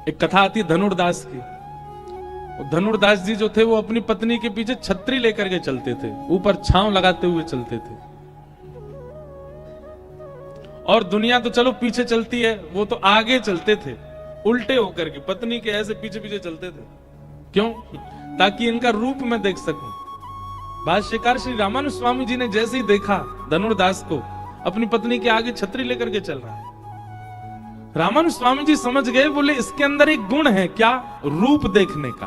एक कथा आती है धनुर्दास की। धनुर्दास जी जो थे वो अपनी पत्नी के पीछे छतरी लेकर के चलते थे, ऊपर छांव लगाते हुए चलते थे। और दुनिया तो चलो पीछे चलती है, वो तो आगे चलते थे उल्टे होकर के, पत्नी के ऐसे पीछे पीछे चलते थे। क्यों? ताकि इनका रूप मैं देख सकूं। भाष्यकार श्री रामानुज स्वामी जी ने जैसे ही देखा धनुर्दास को अपनी पत्नी के आगे छतरी लेकर के चल रहा है, रामानुज स्वामी जी समझ गए, बोले इसके अंदर एक गुण है, क्या? रूप देखने का।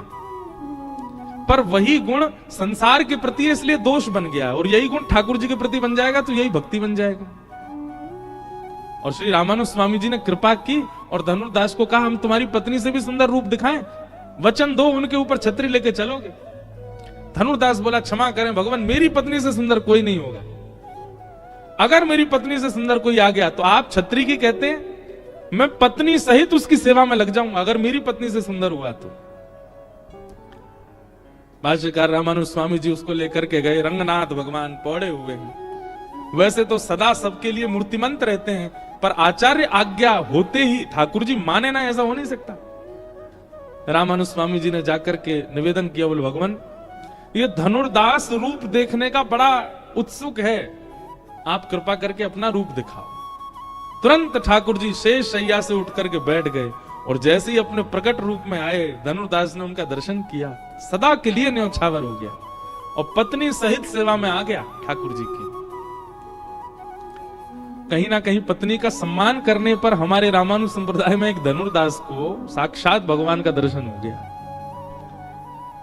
पर वही गुण संसार के प्रति इसलिए दोष बन गया, और यही गुण ठाकुर जी के प्रति बन जाएगा तो यही भक्ति बन जाएगा। और श्री रामानुज स्वामी जी ने कृपा की और धनुर्दास को कहा, हम तुम्हारी पत्नी से भी सुंदर रूप दिखाएं, वचन दो उनके ऊपर छतरी लेके चलोगे। धनुर्दास बोला, क्षमा करें भगवान, मेरी पत्नी से सुंदर कोई नहीं होगा। अगर मेरी पत्नी से सुंदर कोई आ गया तो आप छतरी की कहते हैं, मैं पत्नी सहित उसकी सेवा में लग जाऊंगा अगर मेरी पत्नी से सुंदर हुआ तो। भाष्यकार रामानुज स्वामी जी उसको लेकर के गए। रंगनाथ भगवान पौड़े हुए हैं, वैसे तो सदा सबके लिए मूर्तिमंत रहते हैं, पर आचार्य आज्ञा होते ही ठाकुर जी माने ना, ऐसा हो नहीं सकता। रामानुज स्वामी जी ने जाकर के निवेदन किया, बोले भगवान ये धनुर्दास रूप देखने का बड़ा उत्सुक है, आप कृपा करके अपना रूप दिखाओ। तुरंत ठाकुर जी शेष शैया से उठ करके बैठ गए, और जैसे ही अपने प्रकट रूप में आए धनुर्दास ने उनका दर्शन किया, सदा के लिए न्यौछावर हो गया और पत्नी सहित सेवा में आ गया ठाकुर जी की। कहीं ना कहीं पत्नी का सम्मान करने पर हमारे रामानुज संप्रदाय में एक धनुर्दास को साक्षात भगवान का दर्शन हो गया।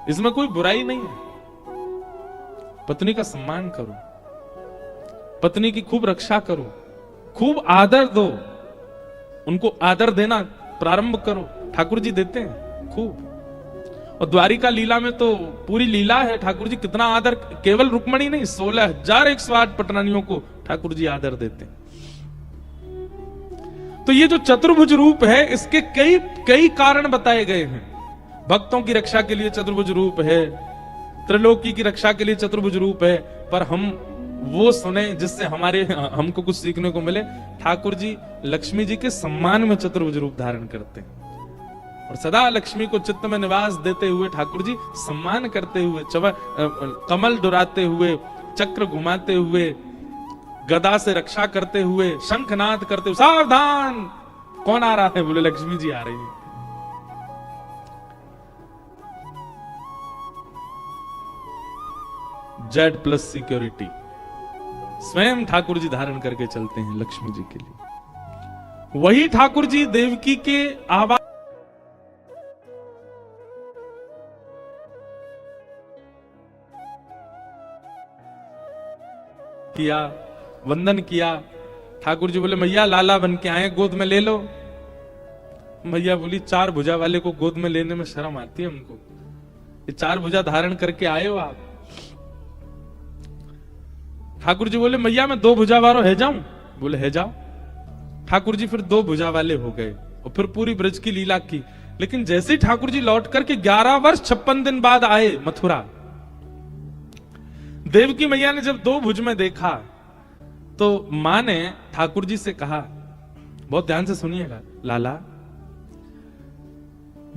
इसमें कोई बुराई नहीं है। पत्नी का सम्मान करो, पत्नी की खूब रक्षा करो, खूब आदर दो, उनको आदर देना प्रारंभ करो, ठाकुर जी देते हैं खूब। और द्वारिका लीला में तो पूरी लीला है, ठाकुर जी कितना आदर, केवल रुक्मणी नहीं 16,108 पटरानियों को ठाकुर जी आदर देते हैं। तो ये जो चतुर्भुज रूप है इसके कई कई कारण बताए गए हैं। भक्तों की रक्षा के लिए चतुर्भुज रूप है, त्रिलोकी की रक्षा के लिए चतुर्भुज रूप है, पर हम वो सुने जिससे हमको कुछ सीखने को मिले। ठाकुर जी लक्ष्मी जी के सम्मान में चतुर्भुज रूप धारण करते हैं, और सदा लक्ष्मी को चित्त में निवास देते हुए ठाकुर जी सम्मान करते हुए, कमल डुराते हुए, चक्र घुमाते हुए, गदा से रक्षा करते हुए, शंखनाद करते हुए, सावधान कौन आ रहा है? बोले लक्ष्मी जी आ रही है। Z+ सिक्योरिटी स्वयं ठाकुर जी धारण करके चलते हैं लक्ष्मी जी के लिए। वही ठाकुर जी देवकी के आवाज किया, वंदन किया। ठाकुर जी बोले मैया लाला बन के आए, गोद में ले लो। मैया बोली 4 भुजा वाले को गोद में लेने में शर्म आती है हमको, ये 4 भुजा धारण करके आए हो आप। ठाकुर जी बोले मैया मैं 2 भुजा वालों है जाऊं? बोले है जाओ। ठाकुर जी फिर 2 भुजा वाले हो गए और फिर पूरी ब्रज की लीला की। लेकिन जैसे ही ठाकुर जी लौट करके 11 वर्ष 56 दिन बाद आए मथुरा, देवकी मैया ने जब 2 भुज में देखा तो मां ने ठाकुर जी से कहा, बहुत ध्यान से सुनिएगा लाला,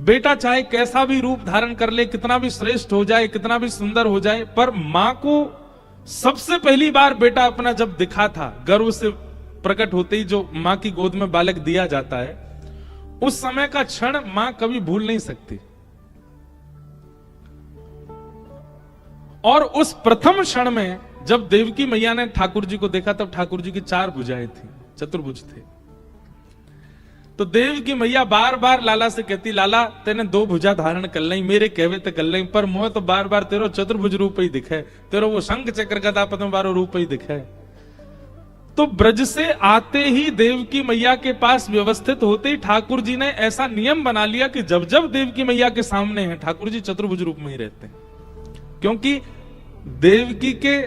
बेटा चाहे कैसा भी रूप धारण कर ले, कितना भी श्रेष्ठ हो जाए, कितना भी सुंदर हो जाए, पर मां को सबसे पहली बार बेटा अपना जब दिखा था, गर्व से प्रकट होते ही जो मां की गोद में बालक दिया जाता है, उस समय का क्षण मां कभी भूल नहीं सकती। और उस प्रथम क्षण में जब देवकी मैया ने ठाकुर जी को देखा तब ठाकुर जी की 4 भुजाएं थी, चतुर्भुज थे। तो देवकी मैया बार बार लाला से कहती, लाला तेने 2 भुजा धारण कर ली, मेरे कहवे ते कर ली, पर मोह तो बार बार तेरो चतुर्भुज रूप ही दिखे, तेरो वो शंख चक्र गदा पद्म बारो रूप ही दिखे। तो ब्रज से आते ही देवकी मैया के पास व्यवस्थित होते ही ठाकुर जी ने ऐसा नियम बना लिया कि जब जब देवकी मैया के सामने है ठाकुर जी चतुर्भुज रूप में ही रहते हैं, क्योंकि देवकी के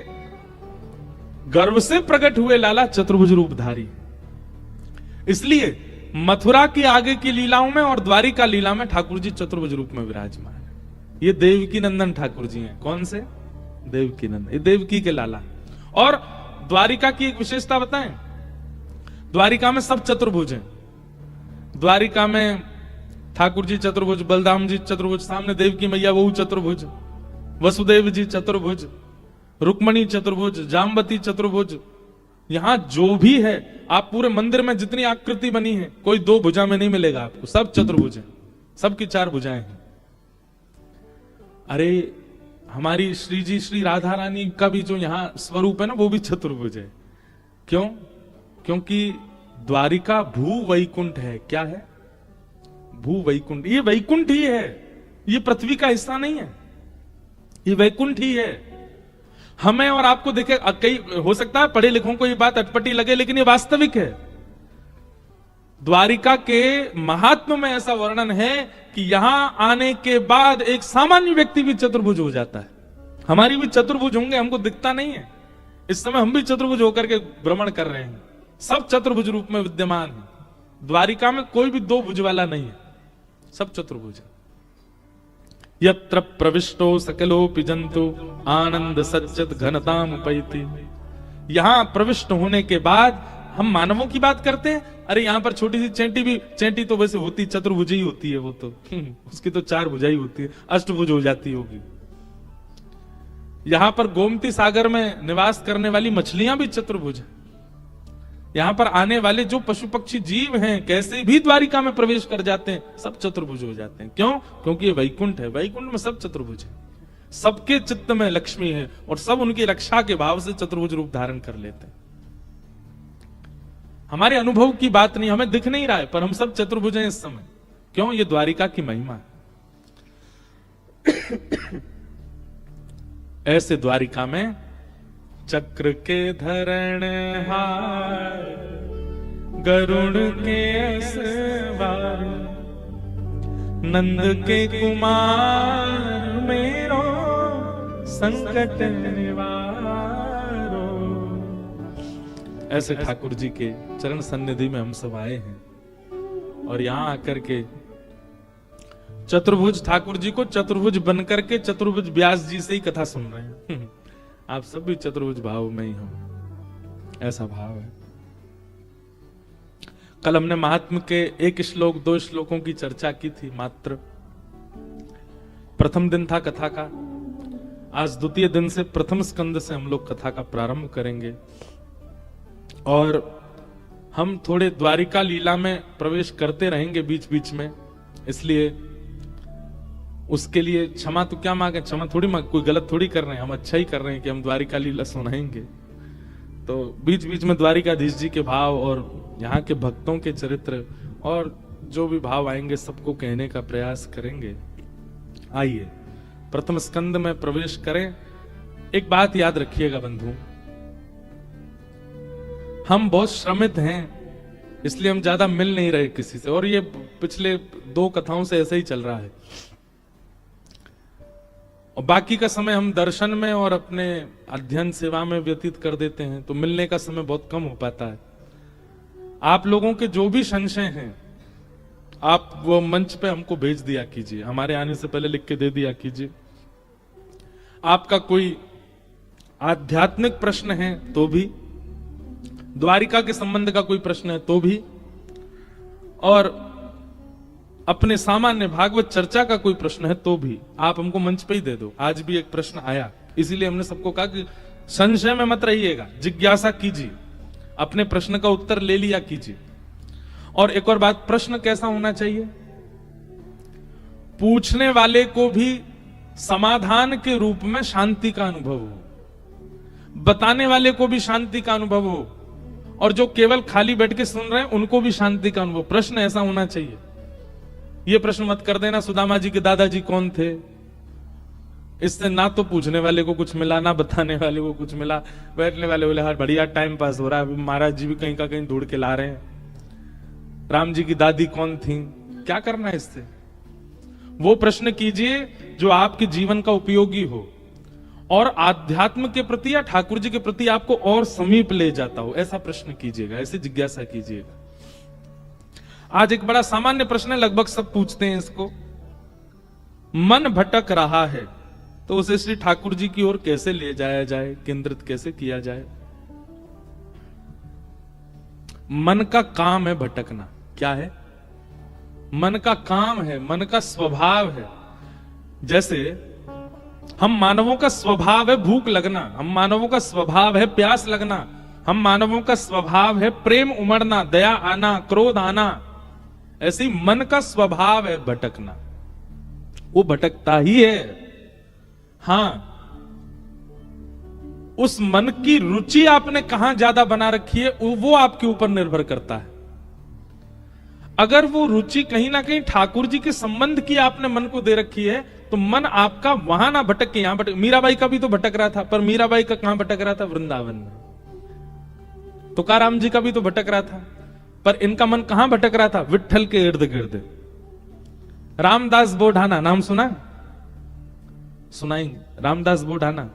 गर्भ से प्रकट हुए लाला चतुर्भुज रूपधारी। इसलिए मथुरा की आगे की लीलाओं में और द्वारिका लीला में ठाकुर जी चतुर्भुज रूप में विराजमान है। ये देवकी नंदन ठाकुर जी हैं। कौन से? देवकी नंदन, ये देवकी के लाला। और द्वारिका की एक विशेषता बताएं, द्वारिका में सब चतुर्भुज हैं। द्वारिका में ठाकुर जी चतुर्भुज, बलराम जी चतुर्भुज, सामने देव की मैया वो चतुर्भुज, वसुदेव जी चतुर्भुज, रुक्मणी चतुर्भुज, जाम्बती चतुर्भुज। यहां जो भी है, आप पूरे मंदिर में जितनी आकृति बनी है, कोई दो भुजा में नहीं मिलेगा आपको, सब चतुर्भुज है, सबकी चार भुजाएं हैं। अरे हमारी श्री जी श्री राधा रानी का भी जो यहां स्वरूप है ना, वो भी चतुर्भुज है। क्यों? क्योंकि द्वारिका भू वैकुंठ है। क्या है? भू वैकुंठ। ये वैकुंठ ही है, ये पृथ्वी का हिस्सा नहीं है, ये वैकुंठ ही है। हमें और आपको देखे, कई हो सकता है पढ़े लिखों को ये बात अटपटी लगे, लेकिन ये वास्तविक है। द्वारिका के महात्म में ऐसा वर्णन है कि यहां आने के बाद एक सामान्य व्यक्ति भी चतुर्भुज हो जाता है। हमारी भी चतुर्भुज होंगे, हमको दिखता नहीं है। इस समय हम भी चतुर्भुज होकर के भ्रमण कर रहे हैं, सब चतुर्भुज रूप में विद्यमान है। द्वारिका में कोई भी दो भुज वाला नहीं है, सब चतुर्भुज है। यत्र प्रविष्टो सकलोपि जंतु आनंद सच्चित घनताम उपैति। यहां प्रविष्ट होने के बाद हम मानवों की बात करते हैं, अरे यहां पर छोटी सी चेंटी भी, चेंटी तो वैसे होती चतुर्भुज ही होती है, वो तो उसकी तो चार भुजाई होती है, अष्टभुज हो जाती होगी। यहां पर गोमती सागर में निवास करने वाली मछलियां भी चतुर्भुज है। यहां पर आने वाले जो पशु पक्षी जीव हैं, कैसे भी द्वारिका में प्रवेश कर जाते हैं, सब चतुर्भुज हो जाते हैं। क्यों? क्योंकि ये वैकुंठ है, वैकुंठ में सब चतुर्भुज है, सबके चित्त में लक्ष्मी है और सब उनकी रक्षा के भाव से चतुर्भुज रूप धारण कर लेते हैं। हमारे अनुभव की बात नहीं, हमें दिख नहीं रहा है, पर हम सब चतुर्भुज हैं इस समय। क्यों? ये द्वारिका की महिमा है। ऐसे द्वारिका में चक्र के धरण हार, गरुड़ के सवार, नंद के कुमार मेरो संकट निवारो। ऐसे ठाकुर जी के चरण सन्निधि में हम सब आए हैं और यहां आकर के चतुर्भुज ठाकुर जी को चतुर्भुज बनकर के चतुर्भुज व्यास जी से ही कथा सुन रहे हैं। आप सब भी चतुर्भुज भाव में ही हो, ऐसा भाव है। कल हमने महात्म के एक श्लोक, दो श्लोकों की चर्चा की थी मात्र। प्रथम दिन था कथा का, आज द्वितीय दिन से प्रथम स्कंद से हम लोग कथा का प्रारंभ करेंगे और हम थोड़े द्वारिका लीला में प्रवेश करते रहेंगे बीच बीच में, इसलिए उसके लिए क्षमा तो क्या मांगे, क्षमा थोड़ी मांग, कोई गलत थोड़ी कर रहे हैं, हम अच्छा ही कर रहे हैं कि हम द्वारिका लीला सुनाएंगे। तो बीच बीच में द्वारिकाधीश जी के भाव और यहाँ के भक्तों के चरित्र और जो भी भाव आएंगे सबको कहने का प्रयास करेंगे। आइए प्रथम स्कंद में प्रवेश करें। एक बात याद रखिएगा बंधु, हम बहुत श्रमित हैं, इसलिए हम ज्यादा मिल नहीं रहे किसी से, और ये पिछले दो कथाओं से ऐसे ही चल रहा है। और बाकी का समय हम दर्शन में और अपने अध्ययन सेवा में व्यतीत कर देते हैं, तो मिलने का समय बहुत कम हो पाता है। आप लोगों के जो भी संशय हैं, आप वो मंच पे हमको भेज दिया कीजिए, हमारे आने से पहले लिख के दे दिया कीजिए। आपका कोई आध्यात्मिक प्रश्न है तो भी, द्वारिका के संबंध का कोई प्रश्न है तो भी, और अपने सामान्य भागवत चर्चा का कोई प्रश्न है तो भी आप हमको मंच पे ही दे दो। आज भी एक प्रश्न आया, इसीलिए हमने सबको कहा कि संशय में मत रहिएगा, जिज्ञासा कीजिए, अपने प्रश्न का उत्तर ले लिया कीजिए। और एक और बात, प्रश्न कैसा होना चाहिए? पूछने वाले को भी समाधान के रूप में शांति का अनुभव हो, बताने वाले को भी शांति का अनुभव हो, और जो केवल खाली बैठ के सुन रहे हैं उनको भी शांति का अनुभव। प्रश्न ऐसा होना चाहिए। ये प्रश्न मत कर देना सुदामा जी के दादाजी कौन थे, इससे ना तो पूछने वाले को कुछ मिला, ना बताने वाले को कुछ मिला। बैठने वाले बोले हाँ बढ़िया टाइम पास हो रहा है, महाराज जी भी कहीं का कहीं ढूंढ के ला रहे हैं। राम जी की दादी कौन थी, क्या करना है इससे? वो प्रश्न कीजिए जो आपके जीवन का उपयोगी हो और आध्यात्म के प्रति या ठाकुर जी के प्रति आपको और समीप ले जाता हो, ऐसा प्रश्न कीजिएगा, ऐसी जिज्ञासा कीजिएगा। आज एक बड़ा सामान्य प्रश्न है, लगभग सब पूछते हैं इसको। मन भटक रहा है तो उसे श्री ठाकुर जी की ओर कैसे ले जाया जाए, केंद्रित कैसे किया जाए? मन का काम है भटकना। क्या है? मन का काम है, मन का स्वभाव है। जैसे हम मानवों का स्वभाव है भूख लगना, हम मानवों का स्वभाव है प्यास लगना, हम मानवों का स्वभाव है प्रेम उमड़ना, दया आना, क्रोध आना। ऐसे ही मन का स्वभाव है भटकना, वो भटकता ही है। हां, उस मन की रुचि आपने कहां ज्यादा बना रखी है वो आपके ऊपर निर्भर करता है। अगर वो रुचि कहीं ना कहीं ठाकुर जी के संबंध की आपने मन को दे रखी है तो मन आपका वहां ना भटक के यहां भटक। मीराबाई का भी तो भटक रहा था, पर मीराबाई का कहां भटक रहा था? वृंदावन में। तुकाराम जी का भी तो भटक रहा था, पर इनका मन कहां भटक रहा था? विट्ठल के इर्द गिर्द। रामदास बोढ़ाना नाम सुना? सुनाएंगे। रामदास बोढ़ाना।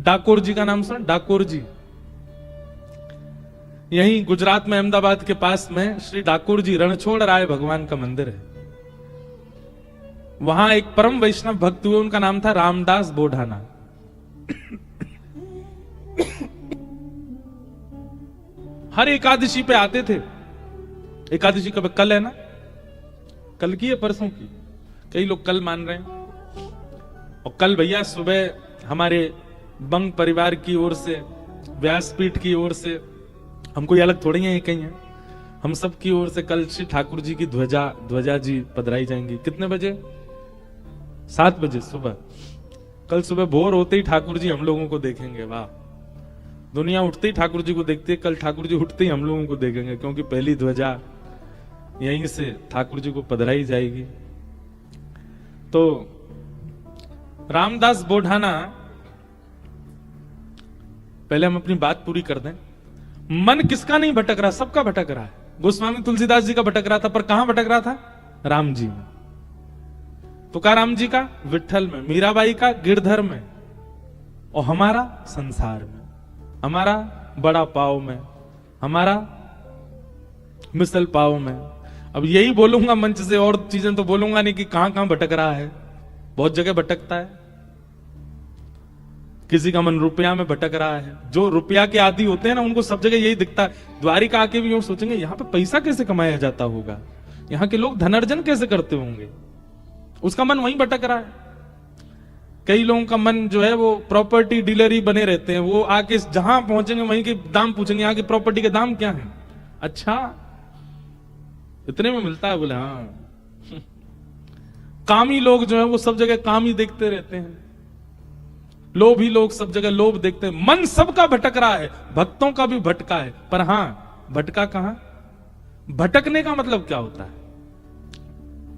डाकोर जी का नाम सुना? डाकोर जी यही गुजरात में अहमदाबाद के पास में श्री डाकोर जी रणछोड़ राय भगवान का मंदिर है। वहां एक परम वैष्णव भक्त हुए, उनका नाम था रामदास बोढ़ाना। हर एकादशी पे आते थे। एकादशी कब? कल है ना? कल की है परसों की? कई लोग कल मान रहे हैं। और कल भैया सुबह हमारे बंग परिवार की ओर से, व्यासपीठ की ओर से, हम कोई अलग थोड़ी है, कहीं है, हम सब की ओर से कल श्री ठाकुर जी की ध्वजा जी पधराई जाएंगी। कितने बजे? 7 बजे सुबह। कल सुबह भोर होते ही ठाकुर जी हम लोगों को देखेंगे। वाह, दुनिया उठते ही ठाकुर जी को देखती है, कल ठाकुर जी उठते ही हम लोगों को देखेंगे, क्योंकि पहली ध्वजा यहीं से ठाकुर जी को पधराई जाएगी। तो रामदास बोढ़ाना, पहले हम अपनी बात पूरी कर दें। मन किसका नहीं भटक रहा? सबका भटक रहा है। गोस्वामी तुलसीदास जी का भटक रहा था, पर कहां भटक रहा था? राम जी में। तुकाराम जी का विट्ठल में, मीराबाई का गिरधर में, और हमारा संसार में, हमारा बड़ा पाव में, हमारा मिसल पाव में। अब यही बोलूंगा मंच से, और चीजें तो बोलूंगा नहीं कि कहां कहां भटक रहा है। बहुत जगह भटकता है। किसी का मन रुपया में भटक रहा है। जो रुपया के आदि होते हैं ना, उनको सब जगह यही दिखता है। द्वारिका आके भी यूं सोचेंगे यहां पे पैसा कैसे कमाया जाता होगा, यहां के लोग धनार्जन कैसे करते होंगे। उसका मन वहीं भटक रहा है। कई लोगों का मन जो है वो प्रॉपर्टी डीलर ही बने रहते हैं। वो आके जहां पहुंचेंगे वहीं के दाम पूछेंगे, यहाँ की प्रॉपर्टी के दाम क्या है? अच्छा, इतने में मिलता है? बोले हाँ। कामी लोग जो है वो सब जगह काम ही देखते रहते हैं। लोभी लोग सब जगह लोभ देखते हैं। मन सबका भटक रहा है, भक्तों का भी भटका है। पर हां, भटका कहां? भटकने का मतलब क्या होता है?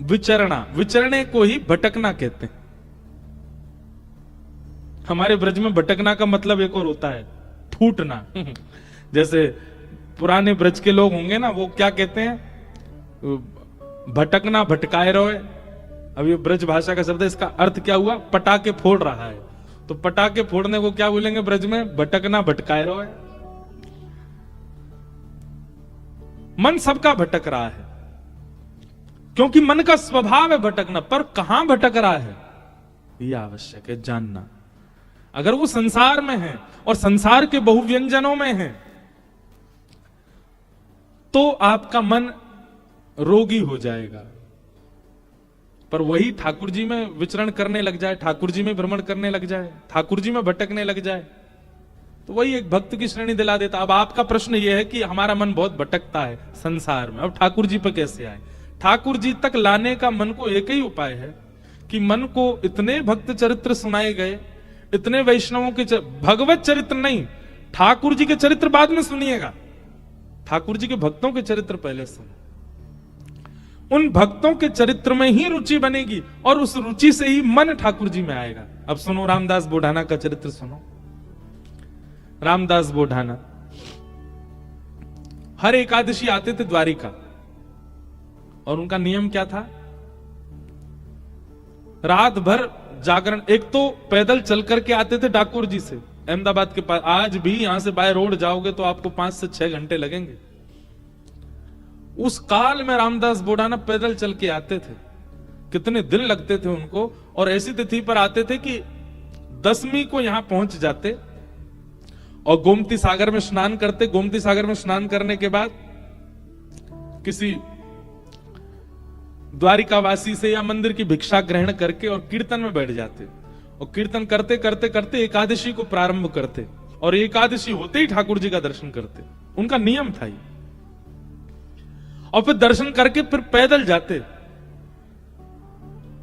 विचरना। विचरने को ही भटकना कहते हैं। हमारे ब्रज में भटकना का मतलब एक और होता है, फूटना। जैसे पुराने ब्रज के लोग होंगे ना, वो क्या कहते हैं? भटकना, भटकाए रोए। अब ये ब्रज भाषा का शब्द है, इसका अर्थ क्या हुआ? पटाखे फोड़ रहा है। तो पटाखे फोड़ने को क्या बोलेंगे ब्रज में? भटकना, भटकाए रोए। मन सबका भटक रहा है, क्योंकि मन का स्वभाव है भटकना। पर कहां भटक रहा है यह आवश्यक है जानना। अगर वो संसार में है और संसार के बहुव्यंजनों में है, तो आपका मन रोगी हो जाएगा। पर वही ठाकुर जी में विचरण करने लग जाए, ठाकुर जी में भ्रमण करने लग जाए, ठाकुर जी में भटकने लग जाए, तो वही एक भक्त की श्रेणी दिला देता। अब आपका प्रश्न यह है कि हमारा मन बहुत भटकता है संसार में, अब ठाकुर जी पर कैसे आए? ठाकुर जी तक लाने का मन को एक ही उपाय है कि मन को इतने भक्त चरित्र सुनाए गए, इतने वैष्णवों के भगवत चरित्र नहीं, ठाकुर जी के चरित्र बाद में सुनिएगा, ठाकुर जी के भक्तों के चरित्र पहले सुनो। उन भक्तों के चरित्र में ही रुचि बनेगी और उस रुचि से ही मन ठाकुर जी में आएगा। अब सुनो, रामदास बोढ़ाना का चरित्र सुनो। रामदास बोढ़ाना हर एकादशी आते थे द्वारिका, और उनका नियम क्या था? रात भर जागरण। एक तो पैदल चल करके आते थे ठाकुर जी से अहमदाबाद के पास। आज भी यहां से बाय रोड जाओगे तो आपको 5 से 6 घंटे लगेंगे। उस काल में रामदास बोढ़ाना पैदल चल के आते थे। कितने दिन लगते थे उनको, और ऐसी तिथि पर आते थे कि 10वीं को यहां पहुंच जाते और गोमती सागर में स्नान करते। गोमती सागर में स्नान करने के बाद किसी द्वारिकावासी से या मंदिर की भिक्षा ग्रहण करके और कीर्तन में बैठ जाते, और कीर्तन करते करते करते एकादशी को प्रारंभ करते, और एकादशी होते ही ठाकुर जी का दर्शन करते। उनका नियम था ये। और फिर दर्शन करके फिर पैदल जाते,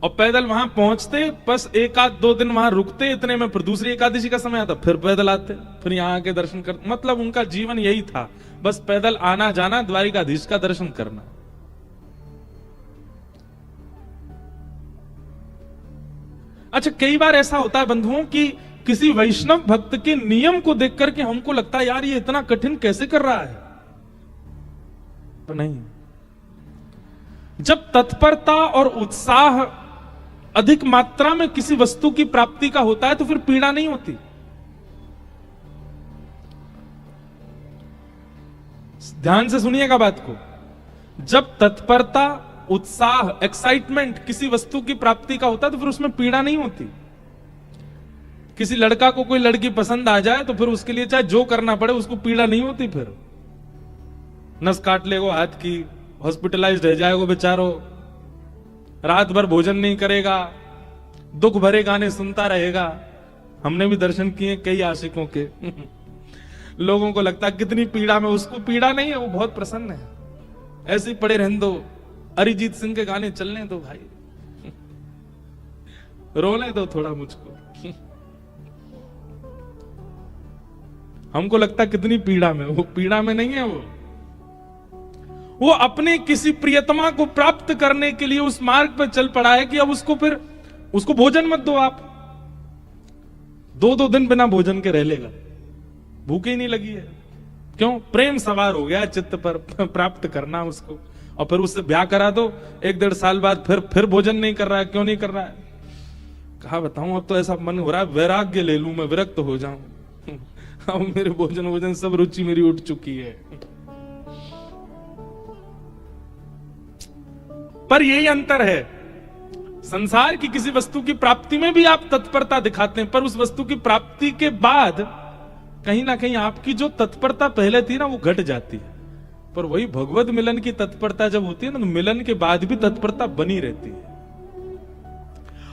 और पैदल वहां पहुंचते, बस एक आध 2 दिन वहां रुकते, इतने में फिर दूसरी एकादशी का समय आता, फिर पैदल आते, फिर यहां आके दर्शन करते। मतलब उनका जीवन यही था, बस पैदल आना जाना, द्वारिकाधीश का दर्शन करना। अच्छा, कई बार ऐसा होता है बंधुओं कि किसी वैष्णव भक्त के नियम को देख करके हमको लगता है यार ये इतना कठिन कैसे कर रहा है। तो नहीं, जब तत्परता और उत्साह अधिक मात्रा में किसी वस्तु की प्राप्ति का होता है तो फिर पीड़ा नहीं होती। ध्यान से सुनिएगा बात को। जब तत्परता, उत्साह, एक्साइटमेंट किसी वस्तु की प्राप्ति का होता है तो फिर उसमें पीड़ा नहीं होती। किसी लड़का को कोई लड़की पसंद आ जाए तो फिर उसके लिए चाहे जो करना पड़े उसको पीड़ा नहीं होती। फिर नस काट लेगो हाथ की, हॉस्पिटलाइज्ड रह जाएगा बेचारो, रात भर भोजन नहीं करेगा, दुख भरे गाने सुनता रहेगा। हमने भी दर्शन किए कई आशिकों के लोगों को लगता है कितनी पीड़ा में, उसको पीड़ा नहीं है, वो बहुत प्रसन्न है। ऐसे ही पड़े रहने दो, अरिजीत सिंह के गाने चलने दो भाई, रोने दो थोड़ा मुझको। हमको लगता कितनी पीड़ा में, वो पीड़ा में नहीं है। वो अपने किसी प्रियतमा को प्राप्त करने के लिए उस मार्ग पर चल पड़ा है कि अब उसको भोजन मत दो आप। 2-2 दिन बिना भोजन के रह लेगा, भूखे ही नहीं लगी है। क्यों? प्रेम सवार हो गया चित्त पर, प्राप्त करना उसको। और फिर उससे ब्याह करा दो, 1-1.5 साल बाद फिर भोजन नहीं कर रहा है। क्यों नहीं कर रहा है? कहा बताऊं, अब तो ऐसा मन हो रहा है वैराग्य ले लूं, मैं विरक्त हो जाऊं। अब मेरे भोजन सब रुचि मेरी उठ चुकी है। पर यही अंतर है, संसार की किसी वस्तु की प्राप्ति में भी आप तत्परता दिखाते हैं, पर उस वस्तु की प्राप्ति के बाद कहीं ना कहीं आपकी जो तत्परता पहले थी ना वो घट जाती है। पर वही भगवत मिलन की तत्परता जब होती है ना, तो मिलन के बाद भी तत्परता बनी रहती है।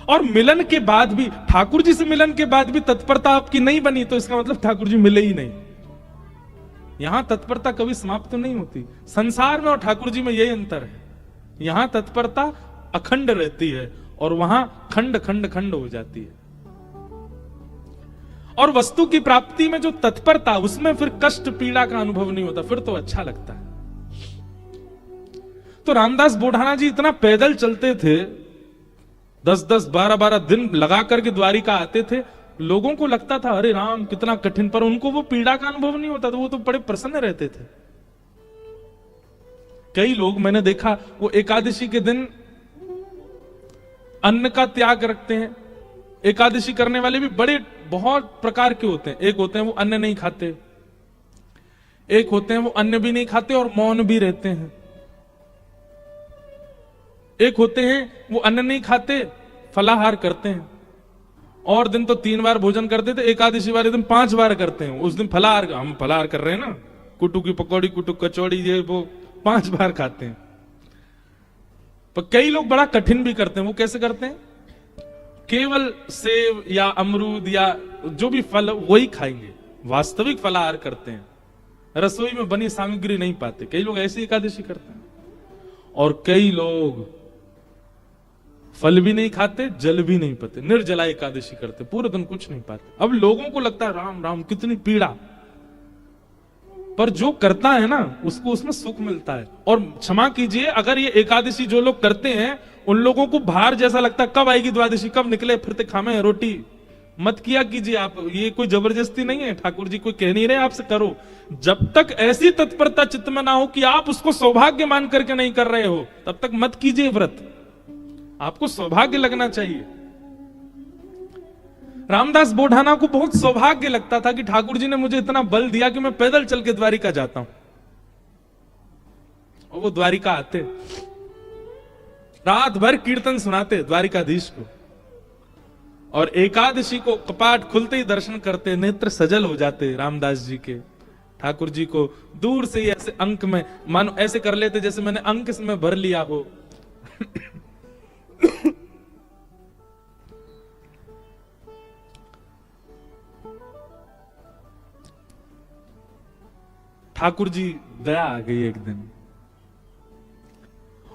और मिलन के बाद भी, ठाकुर जी से मिलन के बाद भी तत्परता आपकी नहीं बनी तो इसका मतलब ठाकुर जी मिले ही नहीं। यहां तत्परता कभी समाप्त नहीं होती। संसार में और ठाकुर जी में यही अंतर है, यहां तत्परता अखंड रहती है और वहां खंड खंड खंड हो जाती है। और वस्तु की प्राप्ति में जो तत्परता, उसमें फिर कष्ट पीड़ा का अनुभव नहीं होता, फिर तो अच्छा लगता है। तो रामदास बोढ़ाना जी इतना पैदल चलते थे, 10-10, 12-12 दिन लगा करके द्वारिका आते थे। लोगों को लगता था अरे राम कितना कठिन, पर उनको वो पीड़ा का अनुभव नहीं होता था, वो तो बड़े प्रसन्न रहते थे। कई लोग मैंने देखा वो एकादशी के दिन अन्न का त्याग रखते हैं। एकादशी करने वाले भी बहुत प्रकार के होते हैं। एक होते हैं वो अन्न नहीं खाते, एक होते हैं वो अन्न भी नहीं खाते और मौन भी रहते हैं, एक होते हैं वो अन्न नहीं खाते फलाहार करते हैं। और दिन तो 3 बार भोजन करते थे, एकादशी वाले दिन 5 बार करते हैं। उस दिन फलाहार, हम फलाहार कर रहे हैं ना, कुटू की पकौड़ी, कुटू कचौड़ी, ये वो 5 बार खाते हैं। पर कई लोग बड़ा कठिन भी करते हैं। वो कैसे करते हैं? केवल सेब या अमरूद या जो भी फल वही खाएंगे, वास्तविक फलाहार करते हैं, रसोई में बनी सामग्री नहीं पाते। कई लोग ऐसी एकादशी करते हैं। और कई लोग फल भी नहीं खाते, जल भी नहीं पीते, निर्जला एकादशी करते, पूरे दिन कुछ नहीं पाते। अब लोगों को लगता है राम राम कितनी पीड़ा, पर जो करता है ना उसको उसमें सुख मिलता है। और क्षमा कीजिए, अगर ये एकादशी जो लोग करते हैं उन लोगों को भार जैसा लगता है, कब आएगी द्वादशी, कब निकले फिरते खामे रोटी, मत किया कीजिए आप। ये कोई जबरदस्ती नहीं है, ठाकुर जी कोई कह नहीं रहे आपसे करो। जब तक ऐसी तत्परता चित्त में ना हो कि आप उसको सौभाग्य मान करके नहीं कर रहे हो, तब तक मत कीजिए व्रत। आपको सौभाग्य लगना चाहिए। रामदास बोढ़ाना को बहुत सौभाग्य लगता था कि ठाकुर जी ने मुझे इतना बल दिया कि मैं पैदल चल के द्वारिका जाता हूं। और वो द्वारिका आते, रात भर कीर्तन सुनाते द्वारिकाधीश को, और एकादशी को कपाट खुलते ही दर्शन करते, नेत्र सजल हो जाते रामदास जी के। ठाकुर जी को दूर से ही ऐसे अंक में, मानो ऐसे कर लेते जैसे मैंने अंक में भर लिया हो। ठाकुर जी दया आ गई एक दिन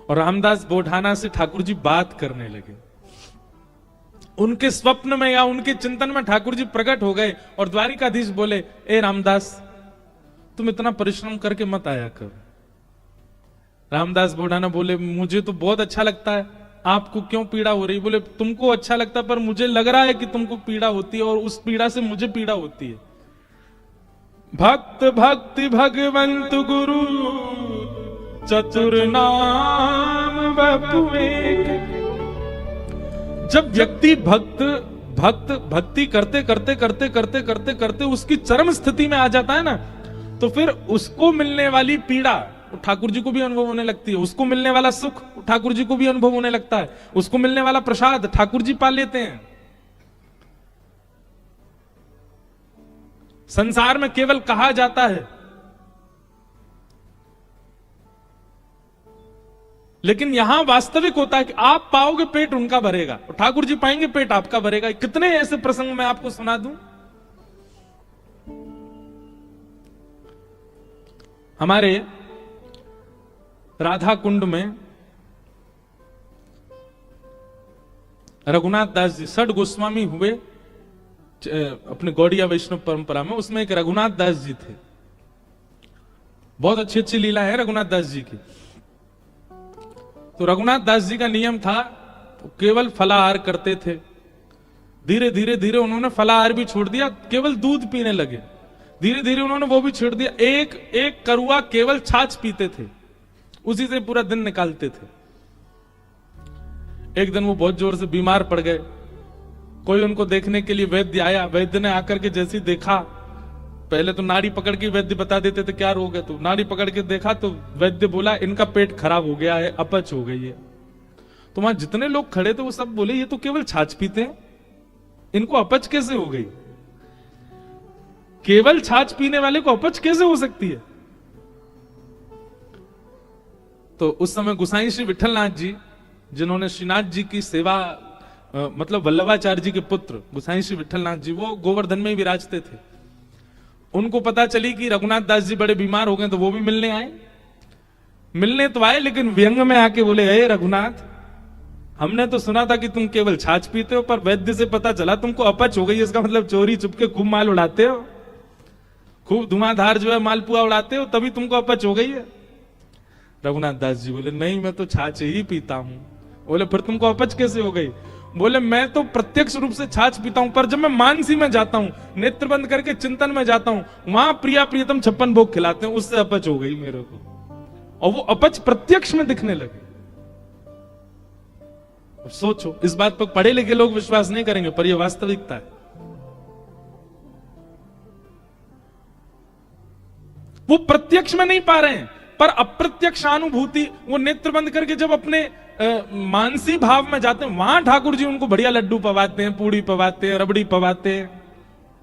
और रामदास बोढ़ाना से ठाकुर जी बात करने लगे। उनके स्वप्न में या उनके चिंतन में ठाकुर जी प्रकट हो गए और द्वारिकाधीश बोले, ए रामदास, तुम इतना परिश्रम करके मत आया कर। रामदास बोढ़ाना बोले, मुझे तो बहुत अच्छा लगता है, आपको क्यों पीड़ा हो रही? बोले, तुमको अच्छा लगता है पर मुझे लग रहा है कि तुमको पीड़ा होती है और उस पीड़ा से मुझे पीड़ा होती है। भक्त भक्ति भगवंत गुरु चतुर नाम बपु एक। जब व्यक्ति भक्ति करते करते करते करते करते करते उसकी चरम स्थिति में आ जाता है ना, तो फिर उसको मिलने वाली पीड़ा ठाकुर जी को भी अनुभव होने लगती है, उसको मिलने वाला सुख ठाकुर जी को भी अनुभव होने लगता है, उसको मिलने वाला प्रसाद ठाकुर जी पा लेते हैं। संसार में केवल कहा जाता है, लेकिन यहां वास्तविक होता है कि आप पाओगे पेट उनका भरेगा और ठाकुर जी पाएंगे पेट आपका भरेगा। कितने ऐसे प्रसंग मैं आपको सुना दूं। हमारे राधा कुंड में रघुनाथ दास जी षड गोस्वामी हुए अपने गौड़िया वैष्णव परंपरा में, उसमें एक रघुनाथ दास जी थे। बहुत अच्छी अच्छी लीला है रघुनाथ दास जी की। तो रघुनाथ दास जी का नियम था, तो केवल फलाहार करते थे। धीरे धीरे धीरे उन्होंने फलाहार भी छोड़ दिया, केवल दूध पीने लगे। धीरे धीरे उन्होंने वो भी छोड़ दिया, एक करुआ केवल छाछ पीते थे, उसी से पूरा दिन निकालते थे। एक दिन वो बहुत जोर से बीमार पड़ गए। कोई उनको देखने के लिए वैद्य आया। वैद्य ने आकर के जैसे देखा, पहले तो नाड़ी पकड़ के वैद्य बता देते थे क्या रोग है, तो नाड़ी पकड़ के देखा तो वैद्य बोला, इनका पेट खराब हो गया है, अपच हो गई है। तो वहां जितने लोग खड़े थे वो सब बोले, ये तो केवल छाछ पीते हैं, इनको अपच कैसे हो गई? केवल छाछ पीने वाले को अपच कैसे हो सकती है? तो उस समय गोसाई श्री विठलनाथ जी, जिन्होंने श्रीनाथ जी की सेवा, मतलब वल्लभाचार्य जी के पुत्र गोसाई श्री विठलनाथ जी, वो गोवर्धन में ही विराजते थे। उनको पता चली कि रघुनाथ दास जी बड़े बीमार हो गए, तो वो भी मिलने आए। मिलने तो आए, लेकिन व्यंग में आके बोले, हे रघुनाथ, हमने तो सुना था कि तुम केवल छाछ पीते हो, पर वैद्य से पता चला तुमको अपच हो गई। इसका मतलब चोरी चुपके खूब माल उड़ाते हो, खूब धुआंधार जो है मालपुआ उड़ाते हो, तभी तुमको अपच हो गई है। रघुनाथ दास जी बोले, नहीं, मैं तो छाछ ही पीता हूं। बोले, फिर तुमको अपच कैसे हो गई? बोले, मैं तो प्रत्यक्ष रूप से छाछ पीता हूं, पर जब मैं मानसी में जाता हूं, नेत्र बंद करके चिंतन में जाता हूं, वहां प्रिया प्रियतम 56 भोग खिलाते हैं, उससे अपच हो गई मेरे को। और वो अपच प्रत्यक्ष में दिखने लगे। सोचो, इस बात पर पढ़े लिखे लोग विश्वास नहीं करेंगे, पर यह वास्तविकता है। वो प्रत्यक्ष में नहीं पा रहे हैं, पर अप्रत्यक्ष अनुभूति, वो नेत्र बंद करके जब अपने मानसी भाव में जाते हैं, वहां ठाकुर जी उनको बढ़िया लड्डू पवाते हैं, पूड़ी पवाते हैं, रबड़ी पवाते हैं,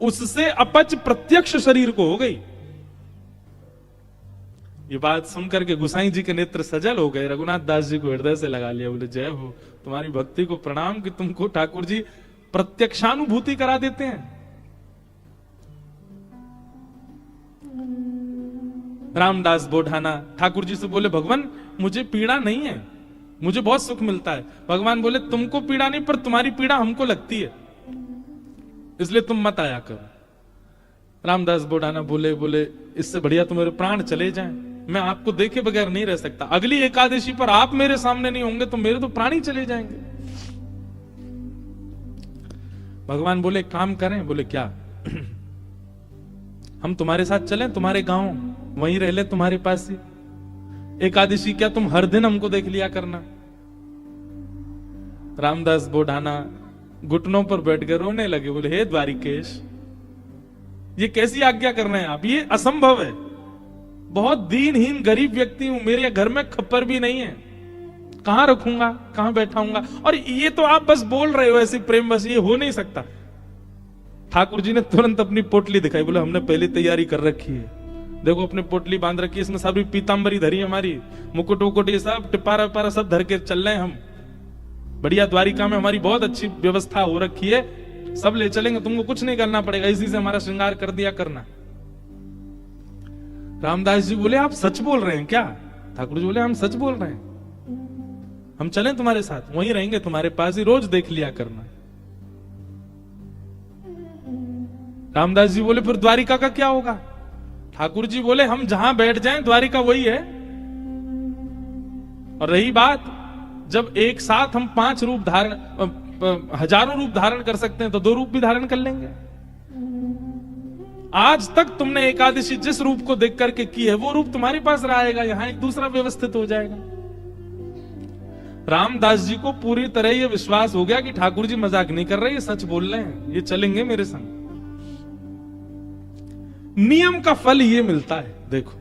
उससे अपच प्रत्यक्ष शरीर को हो गई। ये बात सुनकर के गोसाई जी के नेत्र सजल हो गए। रघुनाथ दास जी को हृदय से लगा लिया। बोले, जय हो, तुम्हारी भक्ति को प्रणाम कि तुमको ठाकुर जी प्रत्यक्षानुभूति करा देते हैं। रामदास बोढ़ाना ठाकुर जी से बोले, भगवान मुझे पीड़ा नहीं है, मुझे बहुत सुख मिलता है। भगवान बोले, तुमको पीड़ा नहीं, पर तुम्हारी पीड़ा हमको लगती है, इसलिए तुम मत आया करो। रामदास बोढ़ाना बोले, इससे बढ़िया तो मेरे प्राण चले जाएं, मैं आपको देखे बगैर नहीं रह सकता। अगली एकादशी पर आप मेरे सामने नहीं होंगे तो मेरे तो प्राण ही चले जाएंगे। भगवान बोले, काम करें? बोले, क्या? हम तुम्हारे साथ चलें, तुम्हारे गांव, वहीं रह ले, तुम्हारे पास ही। एकादशी क्या तुम हर दिन हमको देख लिया करना। रामदास बोढ़ाना घुटनों पर बैठ कर रोने लगे। बोले, हे द्वारिकेश, ये कैसी आज्ञा कर रहे हैं आप? ये असंभव है। बहुत दीनहीन गरीब व्यक्ति हूं, मेरे घर में खप्पर भी नहीं है, कहां रखूंगा, कहां बैठाऊंगा? और ये तो आप बस बोल रहे हो ऐसे प्रेम, बस ये हो नहीं सकता। ठाकुर जी ने तुरंत अपनी पोटली दिखाई। बोले, हमने पहले तैयारी कर रखी है, देखो अपने पोटली बांध रखी है, इसमें सारी पीतांबरी धरी हमारी, मुकुट वुकुट ये सब टिपारा विपारा सब धर के चल रहे हैं हम। बढ़िया द्वारिका में हमारी बहुत अच्छी व्यवस्था हो रखी है, सब ले चलेंगे, तुमको कुछ नहीं करना पड़ेगा, इसी से हमारा श्रृंगार कर दिया करना। रामदास जी बोले आप सच बोल रहे हैं क्या? ठाकुर जी बोले हम सच बोल रहे हैं, हम चलें तुम्हारे साथ, वहीं रहेंगे तुम्हारे पास ही, रोज देख लिया करना। रामदास जी बोले फिर द्वारिका का क्या होगा? ठाकुर जी बोले हम जहां बैठ जाएं द्वारिका वही है। और रही बात, जब एक साथ हम 5 रूप धारण, हजारों रूप धारण कर सकते हैं, तो 2 रूप भी धारण कर लेंगे। आज तक तुमने एकादशी जिस रूप को देख करके की है वो रूप तुम्हारे पास रहेगा, यहां एक दूसरा व्यवस्थित हो जाएगा। रामदास जी को पूरी तरह यह विश्वास हो गया कि ठाकुर जी मजाक नहीं कर रहे, ये सच बोल रहे हैं, ये चलेंगे मेरे संग। नियम का फल ये मिलता है। देखो,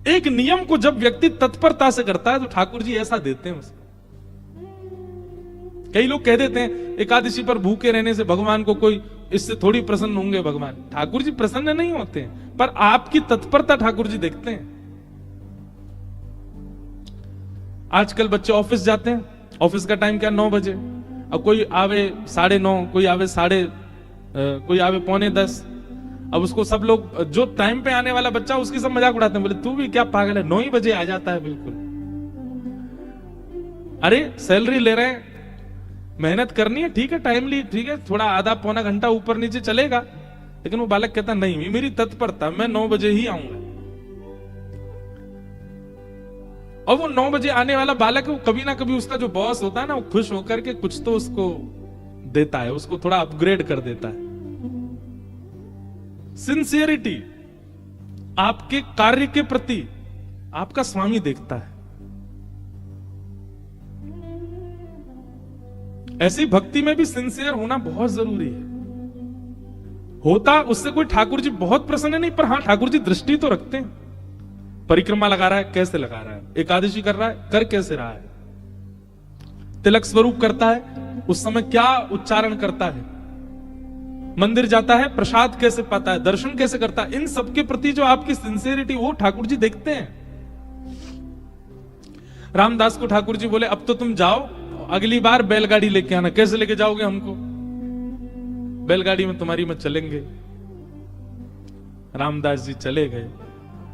एक नियम को जब व्यक्ति तत्परता से करता है तो ठाकुर जी ऐसा देते हैं उसको। कई लोग कह देते हैं एकादशी पर भूखे रहने से भगवान को कोई, इससे थोड़ी प्रसन्न होंगे भगवान। ठाकुर जी प्रसन्न नहीं होते हैं, पर आपकी तत्परता ठाकुर जी देखते हैं। आजकल बच्चे ऑफिस जाते हैं, ऑफिस का टाइम क्या 9 बजे, अब कोई आवे 9:30, कोई आवे कोई आवे 9:45। अब उसको सब लोग, जो टाइम पे आने वाला बच्चा उसकी सब मजाक उड़ाते हैं, बोले तू भी क्या पागल है, 9 ही बजे आ जाता है बिल्कुल। अरे सैलरी ले रहे हैं, मेहनत करनी है, ठीक है, टाइमली, ठीक है, थोड़ा आधा पौना घंटा ऊपर नीचे चलेगा, लेकिन वो बालक कहता नहीं, मेरी तत्परता, मैं 9 बजे ही आऊंगा। और वो 9 बजे आने वाला बालक, वो कभी ना कभी उसका जो बॉस होता है ना, वो खुश होकर के कुछ तो उसको देता है, उसको थोड़ा अपग्रेड कर देता है। सिंसियरिटी आपके कार्य के प्रति आपका स्वामी देखता है। ऐसी भक्ति में भी सिंसियर होना बहुत जरूरी है। होता उससे कोई ठाकुर जी बहुत प्रसन्न नहीं, पर हां ठाकुर जी दृष्टि तो रखते हैं। परिक्रमा लगा रहा है, कैसे लगा रहा है, एकादशी कर रहा है, कर कैसे रहा है, तिलक स्वरूप करता है, उस समय क्या उच्चारण करता है, मंदिर जाता है, प्रसाद कैसे पाता है, दर्शन कैसे करता है, इन सब के प्रति जो आपकी सिंसियरिटी, वो ठाकुर जी देखते हैं। रामदास को ठाकुर जी बोले अब तो तुम जाओ, अगली बार बैलगाड़ी लेके आना। कैसे लेके जाओगे हमको? बैलगाड़ी में तुम्हारी में चलेंगे। रामदास जी चले गए,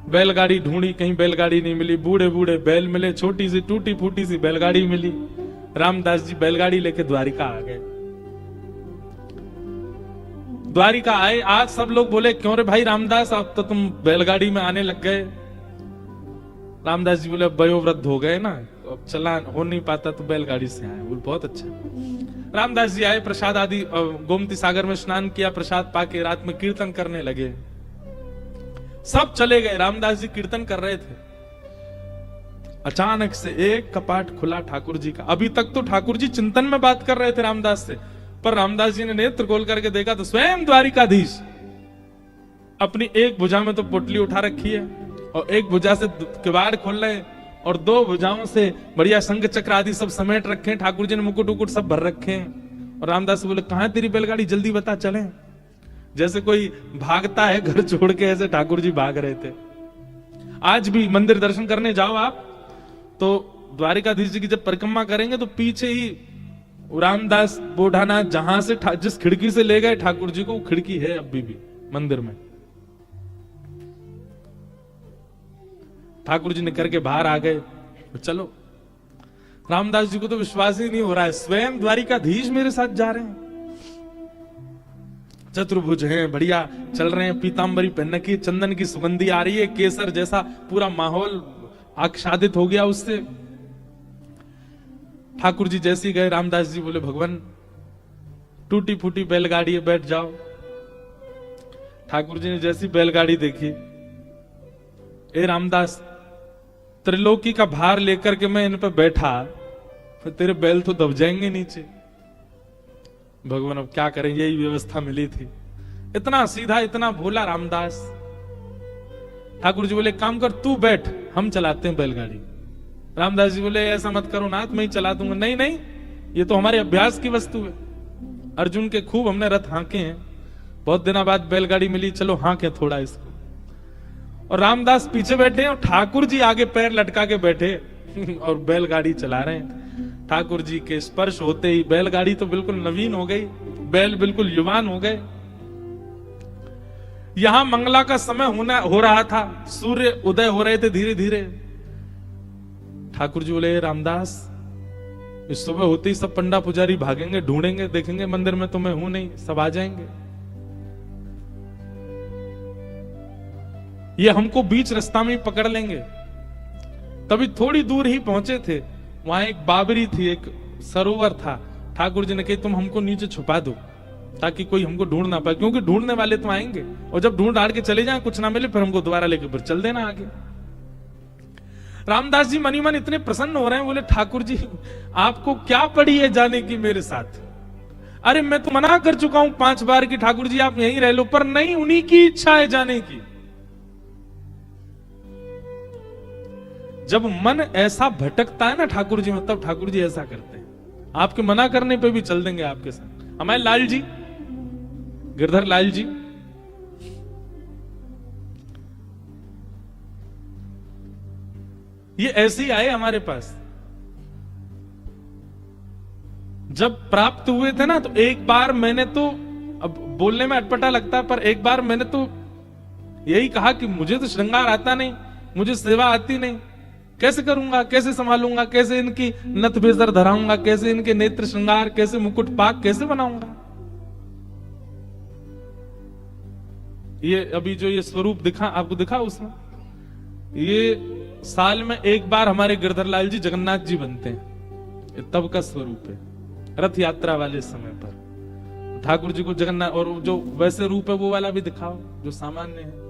बैलगाड़ी ढूंढी, कहीं बैलगाड़ी नहीं मिली, बूढ़े बूढ़े बैल मिले, छोटी सी टूटी फूटी सी बैलगाड़ी मिली। रामदास जी बैलगाड़ी लेके द्वारिका आ गए। द्वारिका आए, आज सब लोग बोले क्यों रे भाई रामदास, अब तो तुम बैलगाड़ी में आने लग गए। रामदास जी बोले वयोवृद्ध हो गए ना, अब चला हो नहीं पाता तो बैलगाड़ी से आए। बोले बहुत अच्छा। रामदास जी आए, प्रसाद आदि, गोमती सागर में स्नान किया, प्रसाद पाके रात में कीर्तन करने लगे। सब चले गए, रामदास जी कीर्तन कर रहे थे। अचानक से एक कपाट खुला ठाकुर जी का। अभी तक तो ठाकुर जी चिंतन में बात कर रहे थे रामदास से, पर रामदास जी ने नेत्र खोल करके देखा तो स्वयं द्वारिकाधीश अपनी एक भुजा में तो पोटली उठा रखी है और एक भुजा से किवाड़ खोल रहे हैं और 2 भुजाओं से बढ़िया शंख चक्र आदि सब समेट रखे हैं। ठाकुर जी ने मुकुट उकुट सब भर रखे हैं। और रामदास बोले कहां है तेरी बैलगाड़ी, जल्दी बता चलें। जैसे कोई भागता है घर छोड़ के, ऐसे ठाकुर जी भाग रहे थे। आज भी मंदिर दर्शन करने जाओ आप तो द्वारिकाधीश जी की जब परिक्रमा करेंगे तो पीछे ही रामदास बोढ़ाना जहां से जिस खिड़की से ले गए ठाकुर जी को, वो खिड़की है अभी भी मंदिर में। ठाकुर जी ने करके बाहर आ गए। चलो, रामदास जी को तो विश्वास ही नहीं हो रहा है, स्वयं द्वारिकाधीश मेरे साथ जा रहे हैं। चतुर्भुज हैं, बढ़िया चल रहे हैं, पीतांबरी पहन की, चंदन की सुगंधी आ रही है, केसर जैसा पूरा माहौल आच्छादित हो गया उससे। ठाकुर जी जैसे ही गए, रामदास जी बोले भगवान टूटी फूटी बैलगाड़ी है, बैठ जाओ। ठाकुर जी ने जैसी बैलगाड़ी देखी, ए रामदास, त्रिलोकी का भार लेकर के मैं इन पर बैठा, फिर तेरे बैल तो दब जाएंगे नीचे। भगवान अब क्या करें, यही व्यवस्था मिली थी। इतना सीधा, इतना भोला रामदास। ठाकुर जी बोले काम कर, तू बैठ, हम चलाते हैं बैलगाड़ी। रामदास जी बोले ऐसा मत करो नाथ, मैं ही चला दूंगा। नहीं नहीं, ये तो हमारे अभ्यास की वस्तु है। अर्जुन के खूब हमने रथ हांके हैं, बहुत दिनों बाद बैलगाड़ी मिली, चलो हांके थोड़ा इसको। और रामदास पीछे बैठे और ठाकुर जी आगे पैर लटका के बैठे और बैलगाड़ी चला रहे हैं। ठाकुर जी के स्पर्श होते ही बैलगाड़ी तो बिल्कुल नवीन हो गई, बैल बिल्कुल युवान हो गए। यहां मंगला का समय हो रहा था, सूर्य उदय हो रहे थे धीरे धीरे। ठाकुर जी बोले, रामदास इस सुबह होते ही सब पंडा पुजारी भागेंगे, ढूंढेंगे, देखेंगे मंदिर में तो मैं हूं नहीं, सब आ जाएंगे। ये हमको बीच रास्ता में पकड़ लेंगे। तभी थोड़ी दूर ही पहुंचे थे, वहां एक बाबरी थी, एक सरोवर था। ठाकुर जी ने कहा तुम हमको नीचे छुपा दो ताकि कोई हमको ढूंढ ना पाए, क्योंकि ढूंढने वाले तो आएंगे और जब ढूंढ ढाड़ के चले जाएं कुछ ना मिले फिर हमको दोबारा लेके फिर चल देना आगे। रामदास जी मनी मन इतने प्रसन्न हो रहे हैं, बोले ठाकुर जी आपको क्या पड़ी है जाने की मेरे साथ? अरे मैं तो मना कर चुका हूं 5 बार कि ठाकुर जी आप यहीं रह लो, पर नहीं, उन्हीं की इच्छा है जाने की। जब मन ऐसा भटकता है ना ठाकुर जी में, तब ठाकुर जी ऐसा करते हैं, आपके मना करने पे भी चल देंगे आपके साथ। हमारे लाल जी, गिरधर लाल जी, ये ऐसे ही आए हमारे पास। जब प्राप्त हुए थे ना, तो एक बार मैंने तो, अब बोलने में अटपटा लगता है, पर एक बार मैंने तो यही कहा कि मुझे तो श्रृंगार आता नहीं, मुझे सेवा आती नहीं, कैसे करूंगा, कैसे संभालूंगा, कैसे इनकी नथ बेसर धराऊंगा, कैसे इनके नेत्र श्रृंगार, कैसे मुकुट पाक कैसे बनाऊंगा। ये अभी जो ये स्वरूप दिखा आपको, दिखा उसमें, ये साल में एक बार हमारे गिरधर लाल जी जगन्नाथ जी बनते हैं, ये तब का स्वरूप है, रथ यात्रा वाले समय पर ठाकुर जी को जगन्नाथ। और जो वैसे रूप है वो वाला भी दिखाओ जो सामान्य है।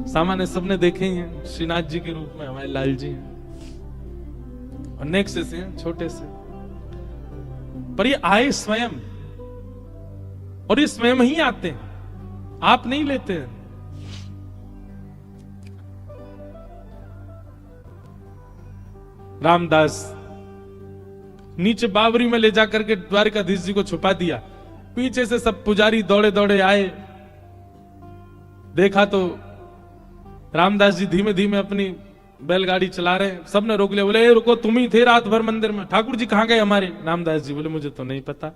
सामान्य सबने देखे ही हैं, श्रीनाथ जी के रूप में हमारे लाल जी हैं, और नेक्स्ट से हैं, छोटे से, पर ये आए स्वयं, और ये स्वयं ही आते हैं, आप नहीं लेते हैं। रामदास नीचे बावरी में ले जाकर के द्वारकाधीश जी को छुपा दिया। पीछे से सब पुजारी दौड़े दौड़े आए, देखा तो रामदास जी धीमे धीमे अपनी बैलगाड़ी चला रहे हैं। सबने रोक लिया, बोले रुको, तुम ही थे रात भर मंदिर में, ठाकुर जी कहां गए हमारे? रामदास जी बोले मुझे तो नहीं पता,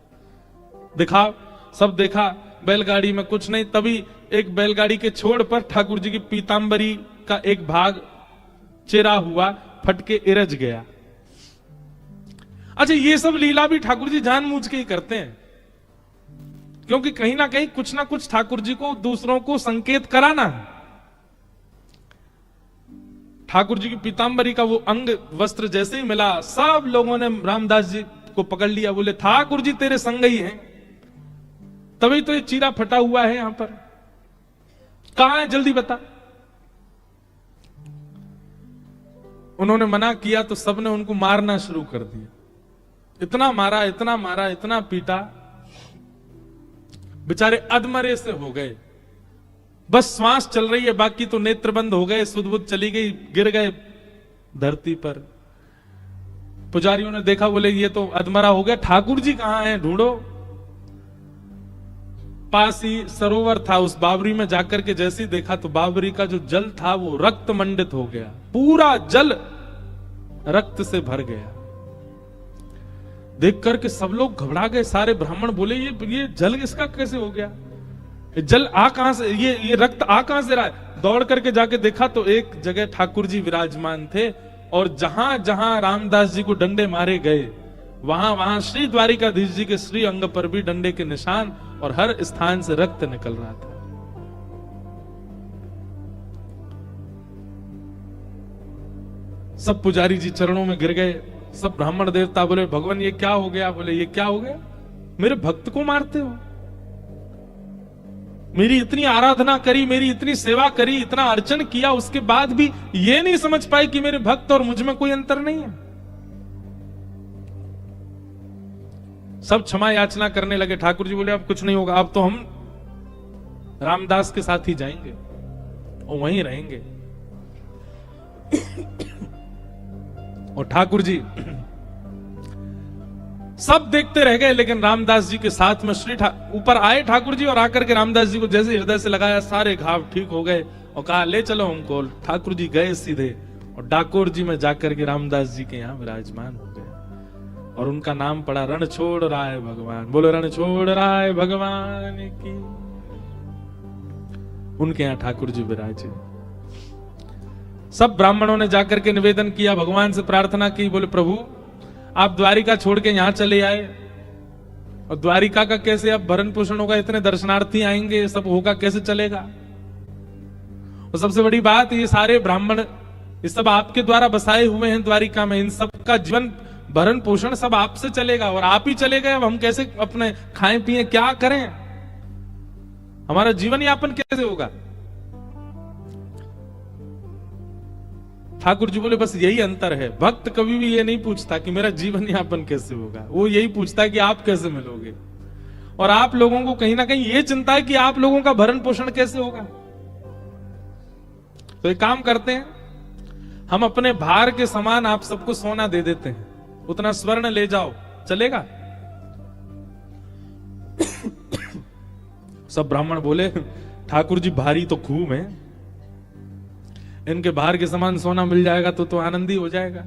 दिखाओ। सब देखा, बैलगाड़ी में कुछ नहीं। तभी एक बैलगाड़ी के छोड़ पर ठाकुर जी की पीतांबरी का एक भाग चिरा हुआ, फट के इरज गया। अच्छा, ये सब लीला भी ठाकुर जी जानबूझ के ही करते हैं, क्योंकि कहीं ना कहीं कुछ ना कुछ ठाकुर जी को दूसरों को संकेत कराना है। ठाकुर जी की पीतांबरी का वो अंग वस्त्र जैसे ही मिला, सब लोगों ने रामदास जी को पकड़ लिया, बोले ठाकुर जी तेरे संग ही हैं, तभी तो ये चीरा फटा हुआ है यहां पर, कहां है जल्दी बता। उन्होंने मना किया तो सबने उनको मारना शुरू कर दिया। इतना मारा, इतना मारा, इतना पीटा, बेचारे अधमरे से हो गए। बस श्वास चल रही है, बाकी तो नेत्र बंद हो गए, सुध बुध चली गई, गिर गए धरती पर। पुजारियों ने देखा, बोले ये तो अधमरा हो गया, ठाकुर जी कहां हैं, ढूंढो। पास ही सरोवर था, उस बावरी में जाकर के जैसे ही देखा तो बावरी का जो जल था वो रक्त मंडित हो गया, पूरा जल रक्त से भर गया। देख करके सब लोग घबरा गए, सारे ब्राह्मण बोले ये जल इसका कैसे हो गया, ये जल आ कहां से, ये रक्त आ कहां से रहा है। दौड़ करके जाके देखा तो एक जगह ठाकुर जी विराजमान थे, और जहां जहां रामदास जी को डंडे मारे गए वहां वहां श्री द्वारिकाधीश जी के श्री अंग पर भी डंडे के निशान, और हर स्थान से रक्त निकल रहा था। सब पुजारी जी चरणों में गिर गए, सब ब्राह्मण देवता बोले भगवान ये क्या हो गया, बोले ये क्या हो गया, मेरे भक्त को मारते हो, मेरी इतनी आराधना करी, मेरी इतनी सेवा करी, इतना अर्चन किया, उसके बाद भी ये नहीं समझ पाए कि मेरे भक्त और मुझ में कोई अंतर नहीं है। सब क्षमा याचना करने लगे। ठाकुर जी बोले अब कुछ नहीं होगा, अब तो हम रामदास के साथ ही जाएंगे और वहीं रहेंगे। और ठाकुर जी सब देखते रह गए, लेकिन रामदास जी के साथ में ऊपर आए ठाकुर जी, और आकर के रामदास जी को जैसे हृदय से लगाया, सारे घाव ठीक हो गए और कहा ले चलो हमको। ठाकुर जी गए सीधे और डाकोर जी में जाकर के रामदास जी के यहाँ विराजमान हो गए, और उनका नाम पड़ा रणछोड़ राय भगवान। बोलो रणछोड़ राय भगवान की। उनके यहाँ ठाकुर जी विराजे। सब ब्राह्मणों ने जाकर के निवेदन किया, भगवान से प्रार्थना की, बोले प्रभु आप द्वारिका छोड़ के यहां चले आए, और द्वारिका का कैसे अब भरण पोषण होगा, इतने दर्शनार्थी आएंगे, ये सब होगा कैसे चलेगा। और सबसे बड़ी बात, ये सारे ब्राह्मण ये सब आपके द्वारा बसाए हुए हैं द्वारिका में, इन सब का जीवन भरण पोषण सब आपसे चलेगा, और आप ही चले गए, अब हम कैसे अपने खाएं पिए, क्या करें, हमारा जीवन यापन कैसे होगा। ठाकुर जी बोले बस यही अंतर है, भक्त कभी भी ये नहीं पूछता कि मेरा जीवन यापन कैसे होगा, वो यही पूछता है कि आप कैसे मिलोगे। और आप लोगों को कहीं ना कहीं ये चिंता है कि आप लोगों का भरण पोषण कैसे होगा। तो एक काम करते हैं, हम अपने भार के समान आप सबको सोना दे देते हैं, उतना स्वर्ण ले जाओ, चलेगा। सब ब्राह्मण बोले ठाकुर जी भारी तो खूब है, इनके भार के समान सोना मिल जाएगा तो आनंद ही हो जाएगा।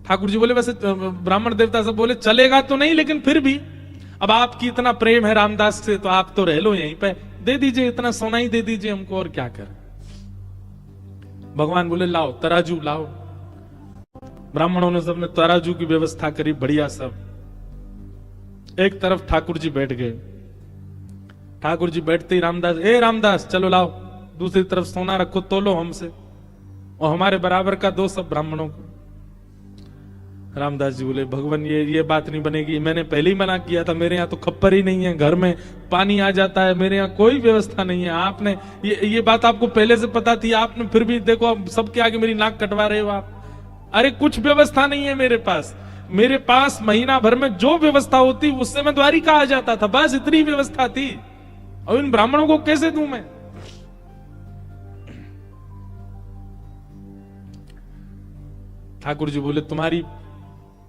ठाकुर जी बोले वैसे ब्राह्मण देवता सब बोले चलेगा तो नहीं, लेकिन फिर भी अब आपकी इतना प्रेम है रामदास से, तो आप तो रह लो यहीं पे, दे दीजिए, इतना सोना ही दे दीजिए हमको, और क्या करें। भगवान बोले लाओ तराजू लाओ। ब्राह्मणों ने सबने तराजू की व्यवस्था करी, बढ़िया सब। एक तरफ ठाकुर जी बैठ गए, ठाकुर जी बैठते ही रामदास, ए रामदास चलो लाओ, दूसरी तरफ सोना रखो, तोलो हमसे, और हमारे बराबर का दो सब ब्राह्मणों को। रामदास जी बोले भगवान ये बात नहीं बनेगी, मैंने पहले ही मना किया था, मेरे यहाँ तो खप्पर ही नहीं है, घर में पानी आ जाता है, मेरे यहाँ कोई व्यवस्था नहीं है। आपने ये बात आपको पहले से पता थी, आपने फिर भी देखो अब सबके आगे मेरी नाक कटवा रहे हो आप। अरे कुछ व्यवस्था नहीं है मेरे पास, मेरे पास महीना भर में जो व्यवस्था होती उससे मैं द्वारिका आ जाता था, बस इतनी व्यवस्था थी, और इन ब्राह्मणों को कैसे दूं मैं। ठाकुर जी बोले तुम्हारी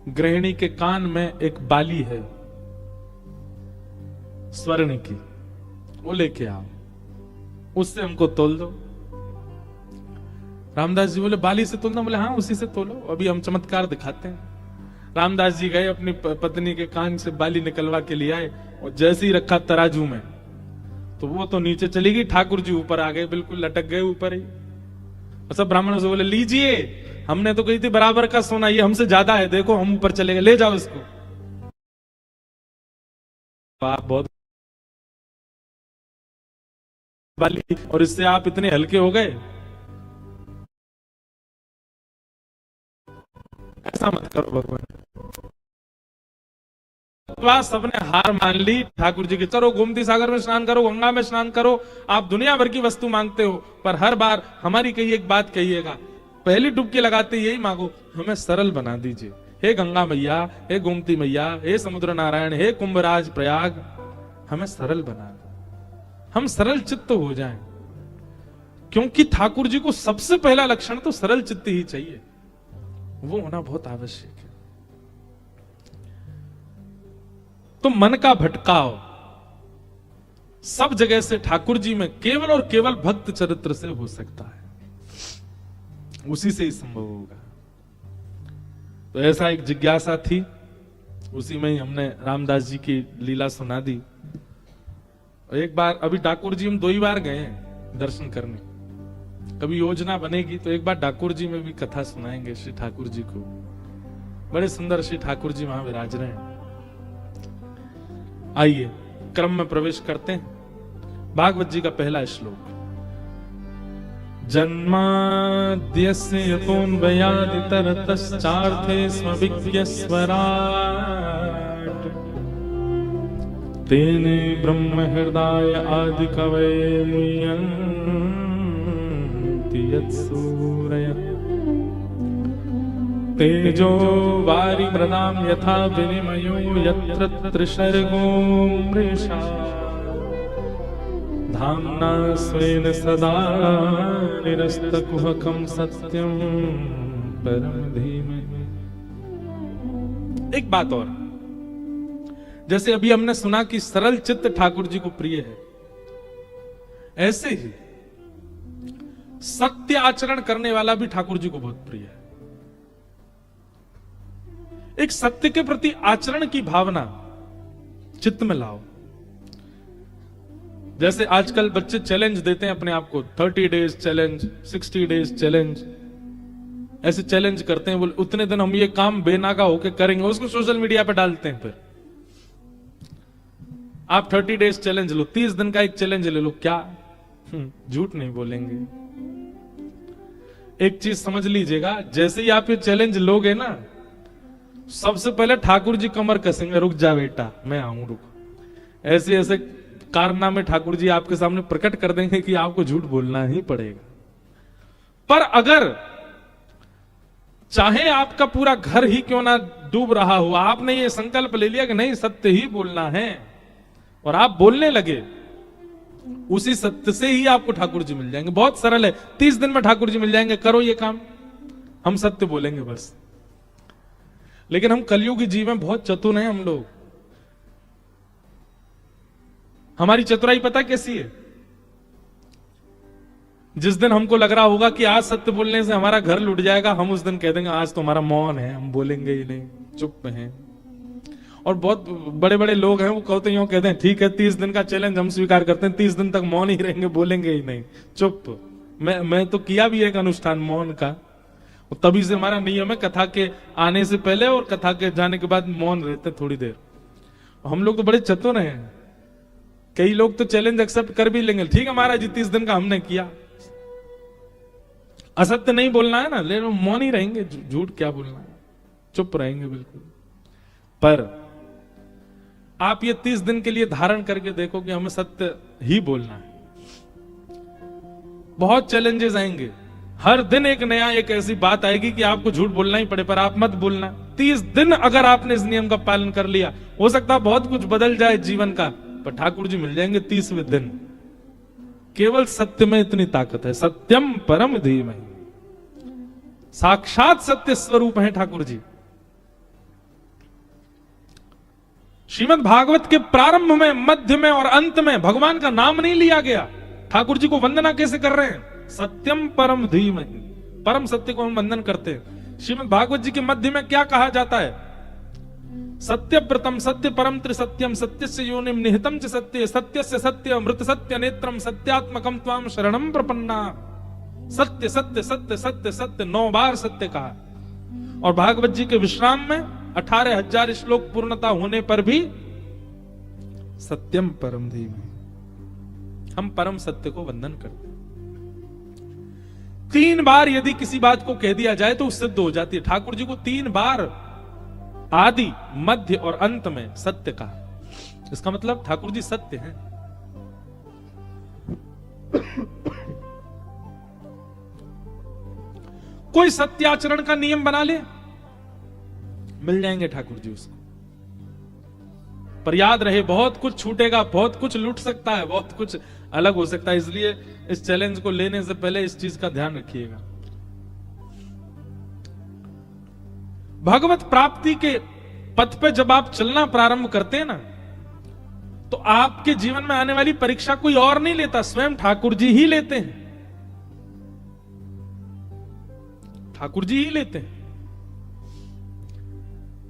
गृहिणी के कान में एक बाली है स्वर्ण की, वो लेके आओ, उससे हमको तोल दो। रामदास जी बोले बाली से तोलना? बोले हाँ उसी से तोलो, अभी हम चमत्कार दिखाते हैं। रामदास जी गए, अपनी पत्नी के कान से बाली निकलवा के लिए आए, और जैसे ही रखा तराजू में तो वो तो नीचे चली गई, ठाकुर जी ऊपर आ गए, बिल्कुल लटक गए ऊपर ही। और सब ब्राह्मणों से बोले लीजिए, हमने तो कही थी बराबर का सोना, ये हमसे ज्यादा है, देखो हम ऊपर चले गए, ले जाओ इसको। आप बहुत बाली, और इससे आप इतने हल्के हो गए, ऐसा मत करो भगवान। सबने हार मान ली ठाकुर जी की, चलो गोमती सागर में स्नान करो, गंगा में स्नान करो, आप दुनिया भर की वस्तु मांगते हो, पर हर बार हमारी कही एक बात कहिएगा, पहली डुबकी लगाते यही मांगो, हमें सरल बना दीजिए। हे गंगा मैया, हे गोमती मैया, हे समुद्र नारायण, हे कुंभराज प्रयाग, हमें सरल बना दो, हम सरल चित्त हो जाएं। क्योंकि ठाकुर जी को सबसे पहला लक्षण तो सरल चित्त ही चाहिए, वो होना बहुत आवश्यक है। तो मन का भटकाव सब जगह से ठाकुर जी में केवल और केवल भक्त चरित्र से हो सकता है, उसी से ही संभव होगा। तो ऐसा एक जिज्ञासा थी, उसी में ही हमने रामदास जी की लीला सुना दी। एक बार अभी ठाकुर जी हम 2 ही बार गए हैं दर्शन करने, कभी योजना बनेगी तो एक बार ठाकुर जी में भी कथा सुनाएंगे श्री ठाकुर जी को। बड़े सुंदर श्री ठाकुर जी वहां विराज रहे हैं। आइए क्रम में प्रवेश करते हैं। भागवत जी का पहला श्लोक, जन्माद्यस्य यतोऽन्वयादितरतश्चार्थे स्वविज्ञस्वराट् तेने ब्रह्म हृदय आदि कवये मुह्यन्ति यत्सूरयः तेजो वारि मृदां यथा विनिमयो यत्र त्रिसर्गो मृषा धाम्ना स्वेन सदा निरस्तकुहकं सत्यं परं धीमहि। एक बात और, जैसे अभी हमने सुना कि सरल चित्त ठाकुर जी को प्रिय है, ऐसे ही सत्य आचरण करने वाला भी ठाकुर जी को बहुत प्रिय है। एक सत्य के प्रति आचरण की भावना चित्त में लाओ। जैसे आजकल बच्चे चैलेंज देते हैं अपने आप को, 30 डेज चैलेंज, 60 डेज चैलेंज, ऐसे चैलेंज करते हैं, बोले उतने दिन हम ये काम बेनागा होके करेंगे, उसको सोशल मीडिया पे डालते हैं। फिर आप 30 डेज चैलेंज लो, 30 दिन का एक चैलेंज ले लो, क्या झूठ नहीं बोलेंगे। एक चीज समझ लीजिएगा, जैसे ही आप ये चैलेंज लोगे ना, सबसे पहले ठाकुर जी कमर कसेंगे, रुक जा बेटा मैं आऊं, रुक। ऐसे ऐसे कारनामे ठाकुर जी आपके सामने प्रकट कर देंगे कि आपको झूठ बोलना ही पड़ेगा। पर अगर चाहे आपका पूरा घर ही क्यों ना डूब रहा हो, आपने ये संकल्प ले लिया कि नहीं सत्य ही बोलना है, और आप बोलने लगे, उसी सत्य से ही आपको ठाकुर जी मिल जाएंगे। बहुत सरल है, 30 दिन में ठाकुर जी मिल जाएंगे। करो ये काम, हम सत्य बोलेंगे बस। लेकिन हम कलयुगी जीव में बहुत चतुर हैं हम लोग। हमारी चतुराई पता कैसी है? जिस दिन हमको लग रहा होगा कि आज सत्य बोलने से हमारा घर लुट जाएगा, हम उस दिन कह देंगे आज तो हमारा मौन है, हम बोलेंगे ही नहीं, चुप हैं। और बहुत बड़े बड़े लोग हैं, वो कहते हैं ठीक है 30 दिन का चैलेंज हम स्वीकार करते हैं, 30 दिन तक मौन ही रहेंगे, बोलेंगे ही नहीं, चुप। मैं तो किया भी एक अनुष्ठान मौन का, तभी से हमारा नियम है कथा के आने से पहले और कथा के जाने के बाद मौन रहते थोड़ी देर। हम लोग तो बड़े चतुर हैं। कई लोग तो चैलेंज एक्सेप्ट कर भी लेंगे, ठीक है महाराज जी 30 दिन का हमने किया, असत्य नहीं बोलना है ना, लेकिन मौन ही रहेंगे, झूठ क्या बोलना है, चुप रहेंगे बिल्कुल। पर आप ये 30 दिन के लिए धारण करके देखो कि हमें सत्य ही बोलना है। बहुत चैलेंजेस आएंगे, हर दिन एक नया एक ऐसी बात आएगी कि आपको झूठ बोलना ही पड़े, पर आप मत बोलना। 30 दिन अगर आपने इस नियम का पालन कर लिया, हो सकता है बहुत कुछ बदल जाए जीवन का, पर ठाकुर जी मिल जाएंगे 30वें दिन। केवल सत्य में इतनी ताकत है, सत्यम परम धीमहि, साक्षात सत्य स्वरूप है ठाकुर जी। श्रीमद् भागवत के प्रारंभ में, मध्य में और अंत में भगवान का नाम नहीं लिया गया। ठाकुर जी को वंदना कैसे कर रहे हैं? सत्यम परम धीमहि, परम सत्य को हम वंदन करते हैं। श्रीमद् भागवत जी के मध्य में क्या कहा जाता है? सत्य प्रतम सत्य परम त्रिसत्यम, सत्यस्य योनिम निहितम च सत्य, सत्यस्य सत्य मृत सत्य नेत्रम, सत्यात्मकम त्वाम शरणम प्रपन्ना। सत्य सत्य सत्य सत्य सत्य 9 बार सत्य कहा। और भागवत जी के विश्राम में 18,000 श्लोक पूर्णता होने पर भी सत्यम परम धीमहि, हम परम सत्य को वंदन करते हैं। 3 बार यदि किसी बात को कह दिया जाए तो सिद्ध हो जाती है। ठाकुर जी को 3 बार आदि मध्य और अंत में सत्य कहा। इसका मतलब ठाकुर जी सत्य हैं। कोई सत्याचरण का नियम बना ले, मिल जाएंगे ठाकुर जी उसको। पर याद रहे, बहुत कुछ छूटेगा, बहुत कुछ लूट सकता है, बहुत कुछ अलग हो सकता है। इसलिए इस चैलेंज को लेने से पहले इस चीज का ध्यान रखिएगा। भगवत प्राप्ति के पथ पे जब आप चलना प्रारंभ करते हैं ना, तो आपके जीवन में आने वाली परीक्षा कोई और नहीं लेता, स्वयं ठाकुर जी ही लेते हैं। ठाकुर जी ही लेते हैं।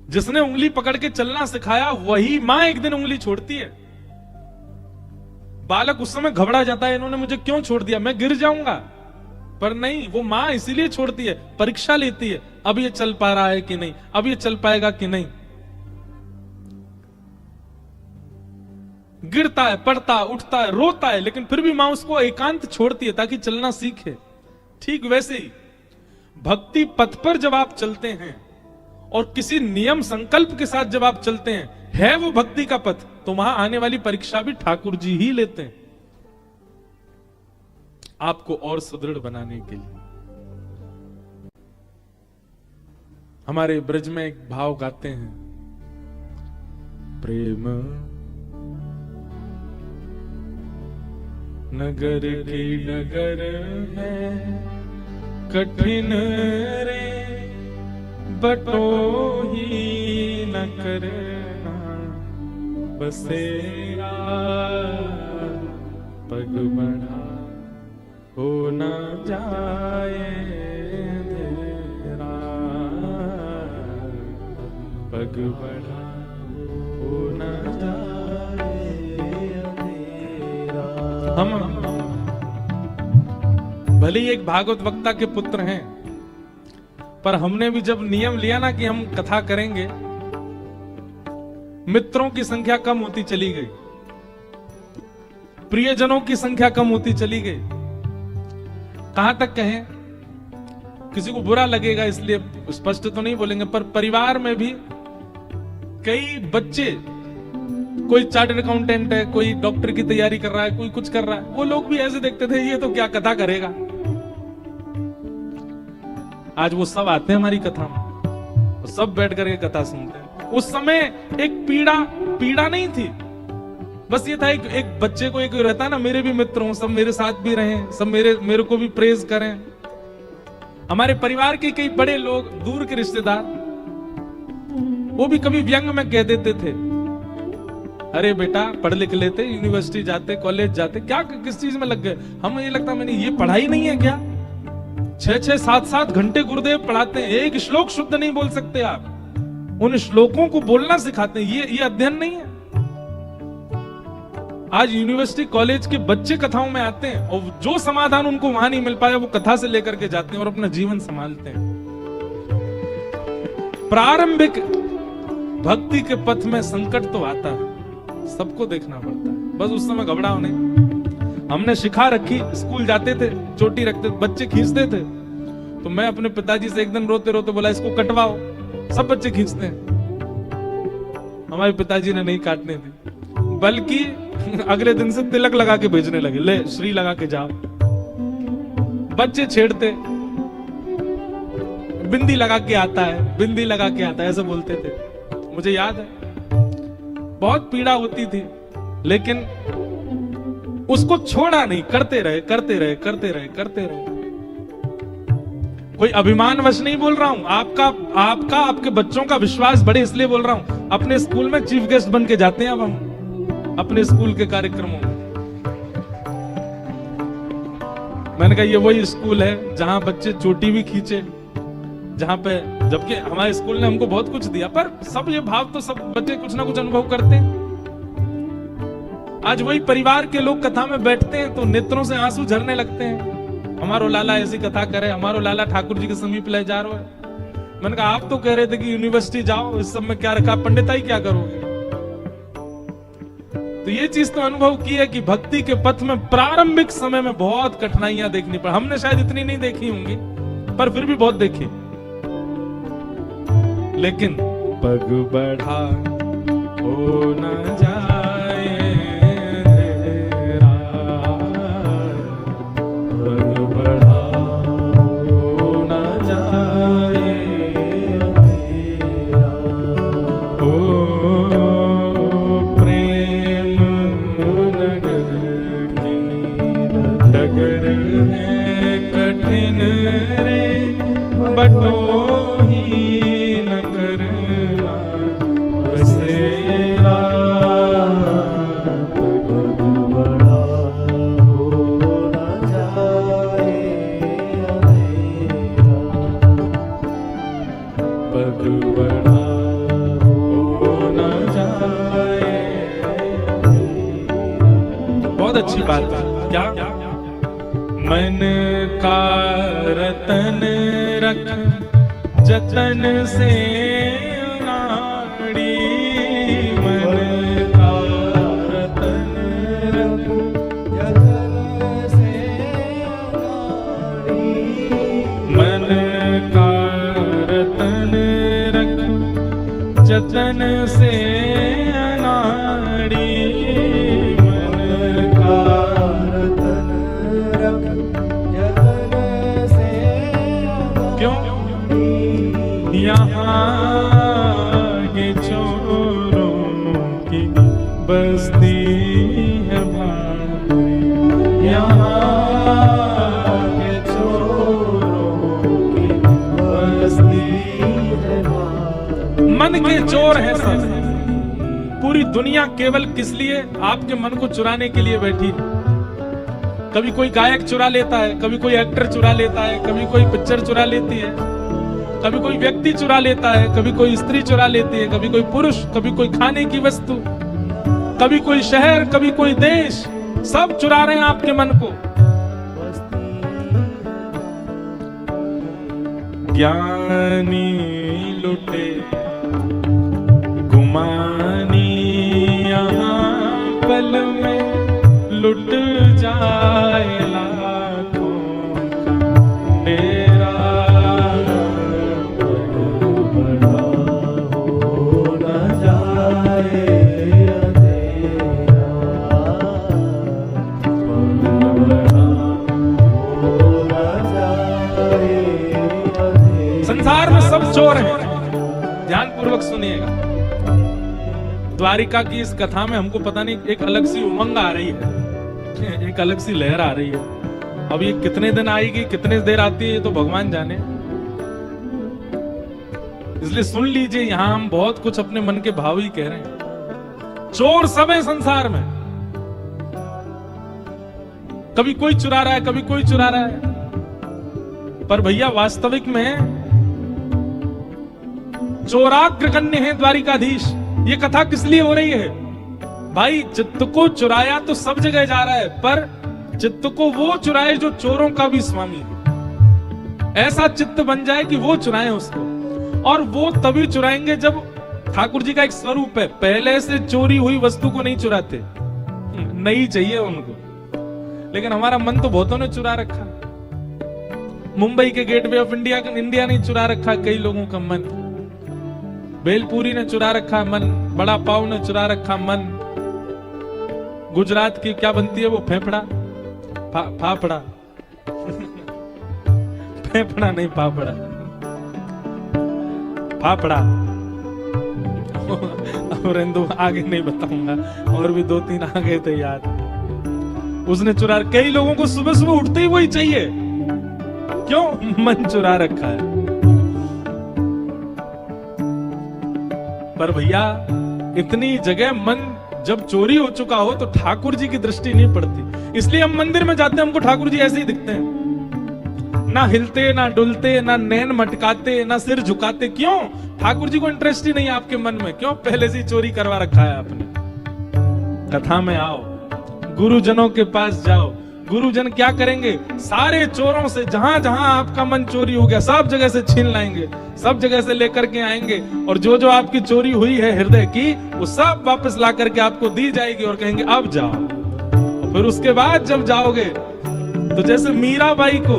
जिसने उंगली पकड़ के चलना सिखाया, वही मां एक दिन उंगली छोड़ती है। बालक उस समय घबरा जाता है, इन्होंने मुझे क्यों छोड़ दिया, मैं गिर जाऊंगा। पर नहीं, वो मां इसीलिए छोड़ती है, परीक्षा लेती है, अब ये चल पा रहा है कि नहीं, अब ये चल पाएगा कि नहीं। गिरता है, पड़ता, उठता है, रोता है, लेकिन फिर भी मां उसको एकांत छोड़ती है ताकि चलना सीखे। ठीक वैसे ही भक्ति पथ पर जब आप चलते हैं और किसी नियम संकल्प के साथ जब आप चलते हैं, है वो भक्ति का पथ, तो वहां आने वाली परीक्षा भी ठाकुर जी ही लेते हैं, आपको और सुदृढ़ बनाने के लिए। हमारे ब्रज में एक भाव गाते हैं, प्रेम नगर की नगर है, कठिन रे बटो ही न करना बसेरा, पग बढ़ा हो न जाए अंधेरा, पग बढ़ा हो न जाए अंधेरा। हम भले ही एक भागवत वक्ता के पुत्र हैं, पर हमने भी जब नियम लिया ना कि हम कथा करेंगे, मित्रों की संख्या कम होती चली गई, प्रियजनों की संख्या कम होती चली गई। कहां तक कहें, किसी को बुरा लगेगा इसलिए स्पष्ट तो नहीं बोलेंगे, पर परिवार में भी कई बच्चे, कोई चार्टर्ड अकाउंटेंट है, कोई डॉक्टर की तैयारी कर रहा है, कोई कुछ कर रहा है, वो लोग भी ऐसे देखते थे ये तो क्या कथा करेगा। आज वो सब आते हैं हमारी कथा में, वो सब बैठ करके कथा सुनते हैं। उस समय एक पीड़ा नहीं थी, बस ये था एक बच्चे को एक रहता है ना, मेरे भी मित्र हों, सब मेरे साथ भी रहें, सब मेरे को भी प्रेज करें। हमारे परिवार के कई बड़े लोग, दूर के रिश्तेदार, वो भी कभी व्यंग में कह देते थे, अरे बेटा पढ़ लिख लेते, यूनिवर्सिटी जाते, कॉलेज जाते, क्या किस चीज में लग गए। हमें ये लगता मैंने ये पढ़ाई नहीं है क्या? 6-6, 7-7 घंटे गुरुदेव पढ़ाते हैं, एक श्लोक शुद्ध नहीं बोल सकते आप, उन श्लोकों को बोलना सिखाते हैं, ये अध्ययन नहीं है। आज यूनिवर्सिटी कॉलेज के बच्चे कथाओं में आते हैं और जो समाधान उनको वहां नहीं मिल पाया वो कथा से लेकर के जाते हैं और अपना जीवन संभालते हैं। प्रारंभिक भक्ति के पथ में संकट तो आता है, सबको देखना पड़ता है, बस उस समय घबराओ नहीं। हमने शिखा रखी, स्कूल जाते थे, चोटी रखते, बच्चे खींचते थे, तो मैं अपने पिताजी से एक दिन रोते रोते बोला इसको कटवाओ, सब बच्चे खींचते हैं। हमारे पिताजी ने नहीं काटने दी, बल्कि अगले दिन से तिलक लगा के भेजने लगे, ले श्री लगा के जाओ। बच्चे छेड़ते, बिंदी लगा के आता है, बिंदी लगा के आता है, ऐसे बोलते थे। मुझे याद है बहुत पीड़ा होती थी, लेकिन उसको छोड़ा नहीं, करते रहे करते रहे करते रहे करते रहे। कोई अभिमानवश नहीं बोल रहा हूं, आपका आपके बच्चों का विश्वास बढ़े इसलिए बोल रहा हूं। अपने स्कूल में चीफ गेस्ट बन के जाते हैं अब हम अपने स्कूल के कार्यक्रमों में। मैंने कहा ये वही स्कूल है जहां बच्चे चोटी भी खींचे, जहां पे, जबकि हमारे स्कूल ने हमको बहुत कुछ दिया, पर सब ये भाव तो सब बच्चे कुछ ना कुछ अनुभव करते हैं। आज वही परिवार के लोग कथा में बैठते हैं तो नेत्रों से आंसू झरने लगते हैं, हमारो लाला ऐसी कथा करे, हमारो लाला ठाकुर जी के समीप ले जा रहा है। मैंने कहा आप तो कह रहे थे कि यूनिवर्सिटी जाओ, इस सब में क्या रखा, पंडिताई क्या करोगे। तो ये चीज तो अनुभव की है कि भक्ति के पथ में प्रारंभिक समय में बहुत कठिनाइयां देखनी पड़ी। हमने शायद इतनी नहीं देखी होंगी, पर फिर भी बहुत देखी। लेकिन पग बढ़ा हो न जाए अंधेरा, पग बढ़ा हो न जाए अंधेरा। डगर है कठिन रे बटोही न करना बसेरा, पग बढ़ा हो न जाए अंधेरा, पग बढ़ा हो न जाए। बहुत अच्छी बात है क्या? मन का रतन रख जतन से नाड़ी, मन का रतन रख जतन से नाड़ी, मन का रतन रख जतन से नाड़ी, मन का यहाँ के चोरों की बस्ती है भारी, यहाँ के चोरों की बस्ती है भारी। मन मन के चोर हैं सब। पूरी दुनिया केवल किस लिए? आपके मन को चुराने के लिए बैठी है। कभी कोई गायक चुरा लेता है, कभी कोई एक्टर चुरा लेता है, कभी कोई पिक्चर चुरा लेती है, कभी कोई व्यक्ति चुरा लेता है, कभी कोई स्त्री चुरा लेती है, कभी कोई पुरुष, कभी कोई खाने की वस्तु, कभी कोई शहर, कभी कोई देश, सब चुरा रहे हैं आपके मन को। ज्ञानी लुटे गुमानी यहाँ पल में लुट जाए लाखों का डेरा। बड़ा हो न जाए अंधेरा, बड़ा हो न जाए अंधेरा। संसार में सब चोर हैं, ध्यान पूर्वक सुनिएगा। द्वारिका की इस कथा में हमको पता नहीं एक अलग सी उमंग आ रही है, एक अलग सी लहर आ रही है। अब ये कितने दिन आएगी, कितने देर आती है, ये तो भगवान जाने। इसलिए सुन लीजिए, यहां हम बहुत कुछ अपने मन के भाव ही कह रहे हैं। चोर सब है संसार में, कभी कोई चुरा रहा है, कभी कोई चुरा रहा है। पर भैया वास्तविक में चोराग्र कन्या है द्वारिकाधीश। ये कथा किस लिए हो रही है भाई? चित्त को चुराया तो सब जगह जा रहा है, पर चित्त को वो चुराए जो चोरों का भी स्वामी है। ऐसा चित्त बन जाए कि वो चुराए उसको। और वो तभी चुराएंगे जब ठाकुर जी का एक स्वरूप है, पहले से चोरी हुई वस्तु को नहीं चुराते, नहीं चाहिए उनको। लेकिन हमारा मन तो बहुतों ने चुरा रखा। मुंबई के गेटवे ऑफ इंडिया ने चुरा रखा कई लोगों का मन। भेलपुरी ने चुरा रखा मन, बड़ा पाव ने चुरा रखा मन। गुजरात की क्या बनती है वो फेफड़ा, फाफड़ा फेफड़ा नहीं, फाफड़ा, फाफड़ा। और इंदु आगे नहीं बताऊंगा, और भी दो तीन आ गए थे याद। उसने चुरा, कई लोगों को सुबह सुबह उठते ही वही चाहिए। क्यों? मन चुरा रखा है। पर भैया इतनी जगह मन जब चोरी हो चुका हो तो ठाकुर जी की दृष्टि नहीं पड़ती। इसलिए हम मंदिर में जाते हैं, हमको ठाकुर जी ऐसे ही दिखते हैं, ना हिलते, ना डुलते, ना नैन मटकाते, ना सिर झुकाते। क्यों? ठाकुर जी को इंटरेस्ट ही नहीं है आपके मन में। क्यों? पहले से ही चोरी करवा रखा है आपने। कथा में आओ, गुरुजनों के पास जाओ, गुरुजन क्या करेंगे? सारे चोरों से, जहां जहां आपका मन चोरी हो गया, सब जगह से छीन लाएंगे, सब जगह से लेकर के आएंगे। और जो जो आपकी चोरी हुई है हृदय की, वो सब वापस ला करके आपको दी जाएगी और कहेंगे अब जाओ। और फिर उसके बाद जब जाओगे तो जैसे मीराबाई को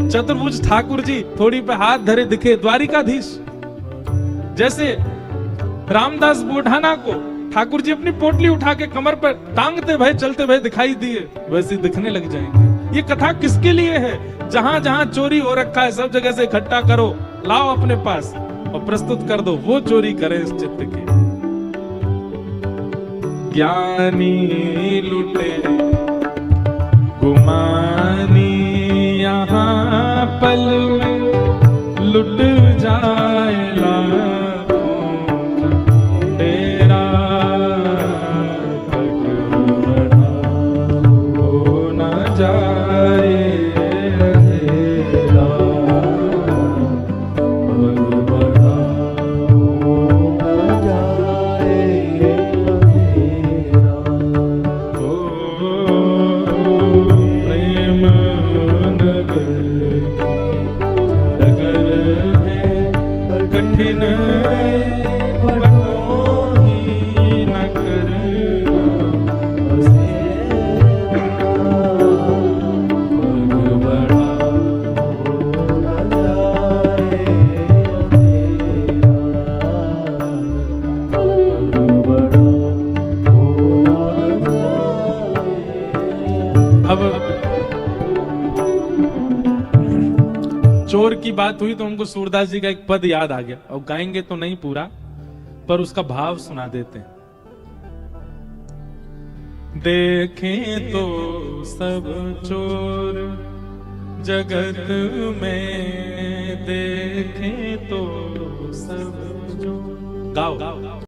चतुर्भुज ठाकुर जी थोड़ी पे हाथ धरे दिखे द्वारिकाधीश, जैसे रामदास बोढ़ाना को ठाकुर जी अपनी पोटली उठा के कमर पर टांगते भय चलते भय दिखाई दिए, वैसे दिखने लग जाएंगे। ये कथा किसके लिए है? जहां जहां चोरी हो रखा है सब जगह से इकट्ठा करो, लाओ अपने पास और प्रस्तुत कर दो, वो चोरी करे इस चित्त की। ज्ञानी लुटे गुमानी यहाँ पल में लुट जाए चोर की बात हुई तो उनको सूरदास जी का एक पद याद आ गया, और गाएंगे तो नहीं पूरा, पर उसका भाव सुना देते हैं। देखें तो सब चोर जगत में, देखें तो सब चोर, गाओ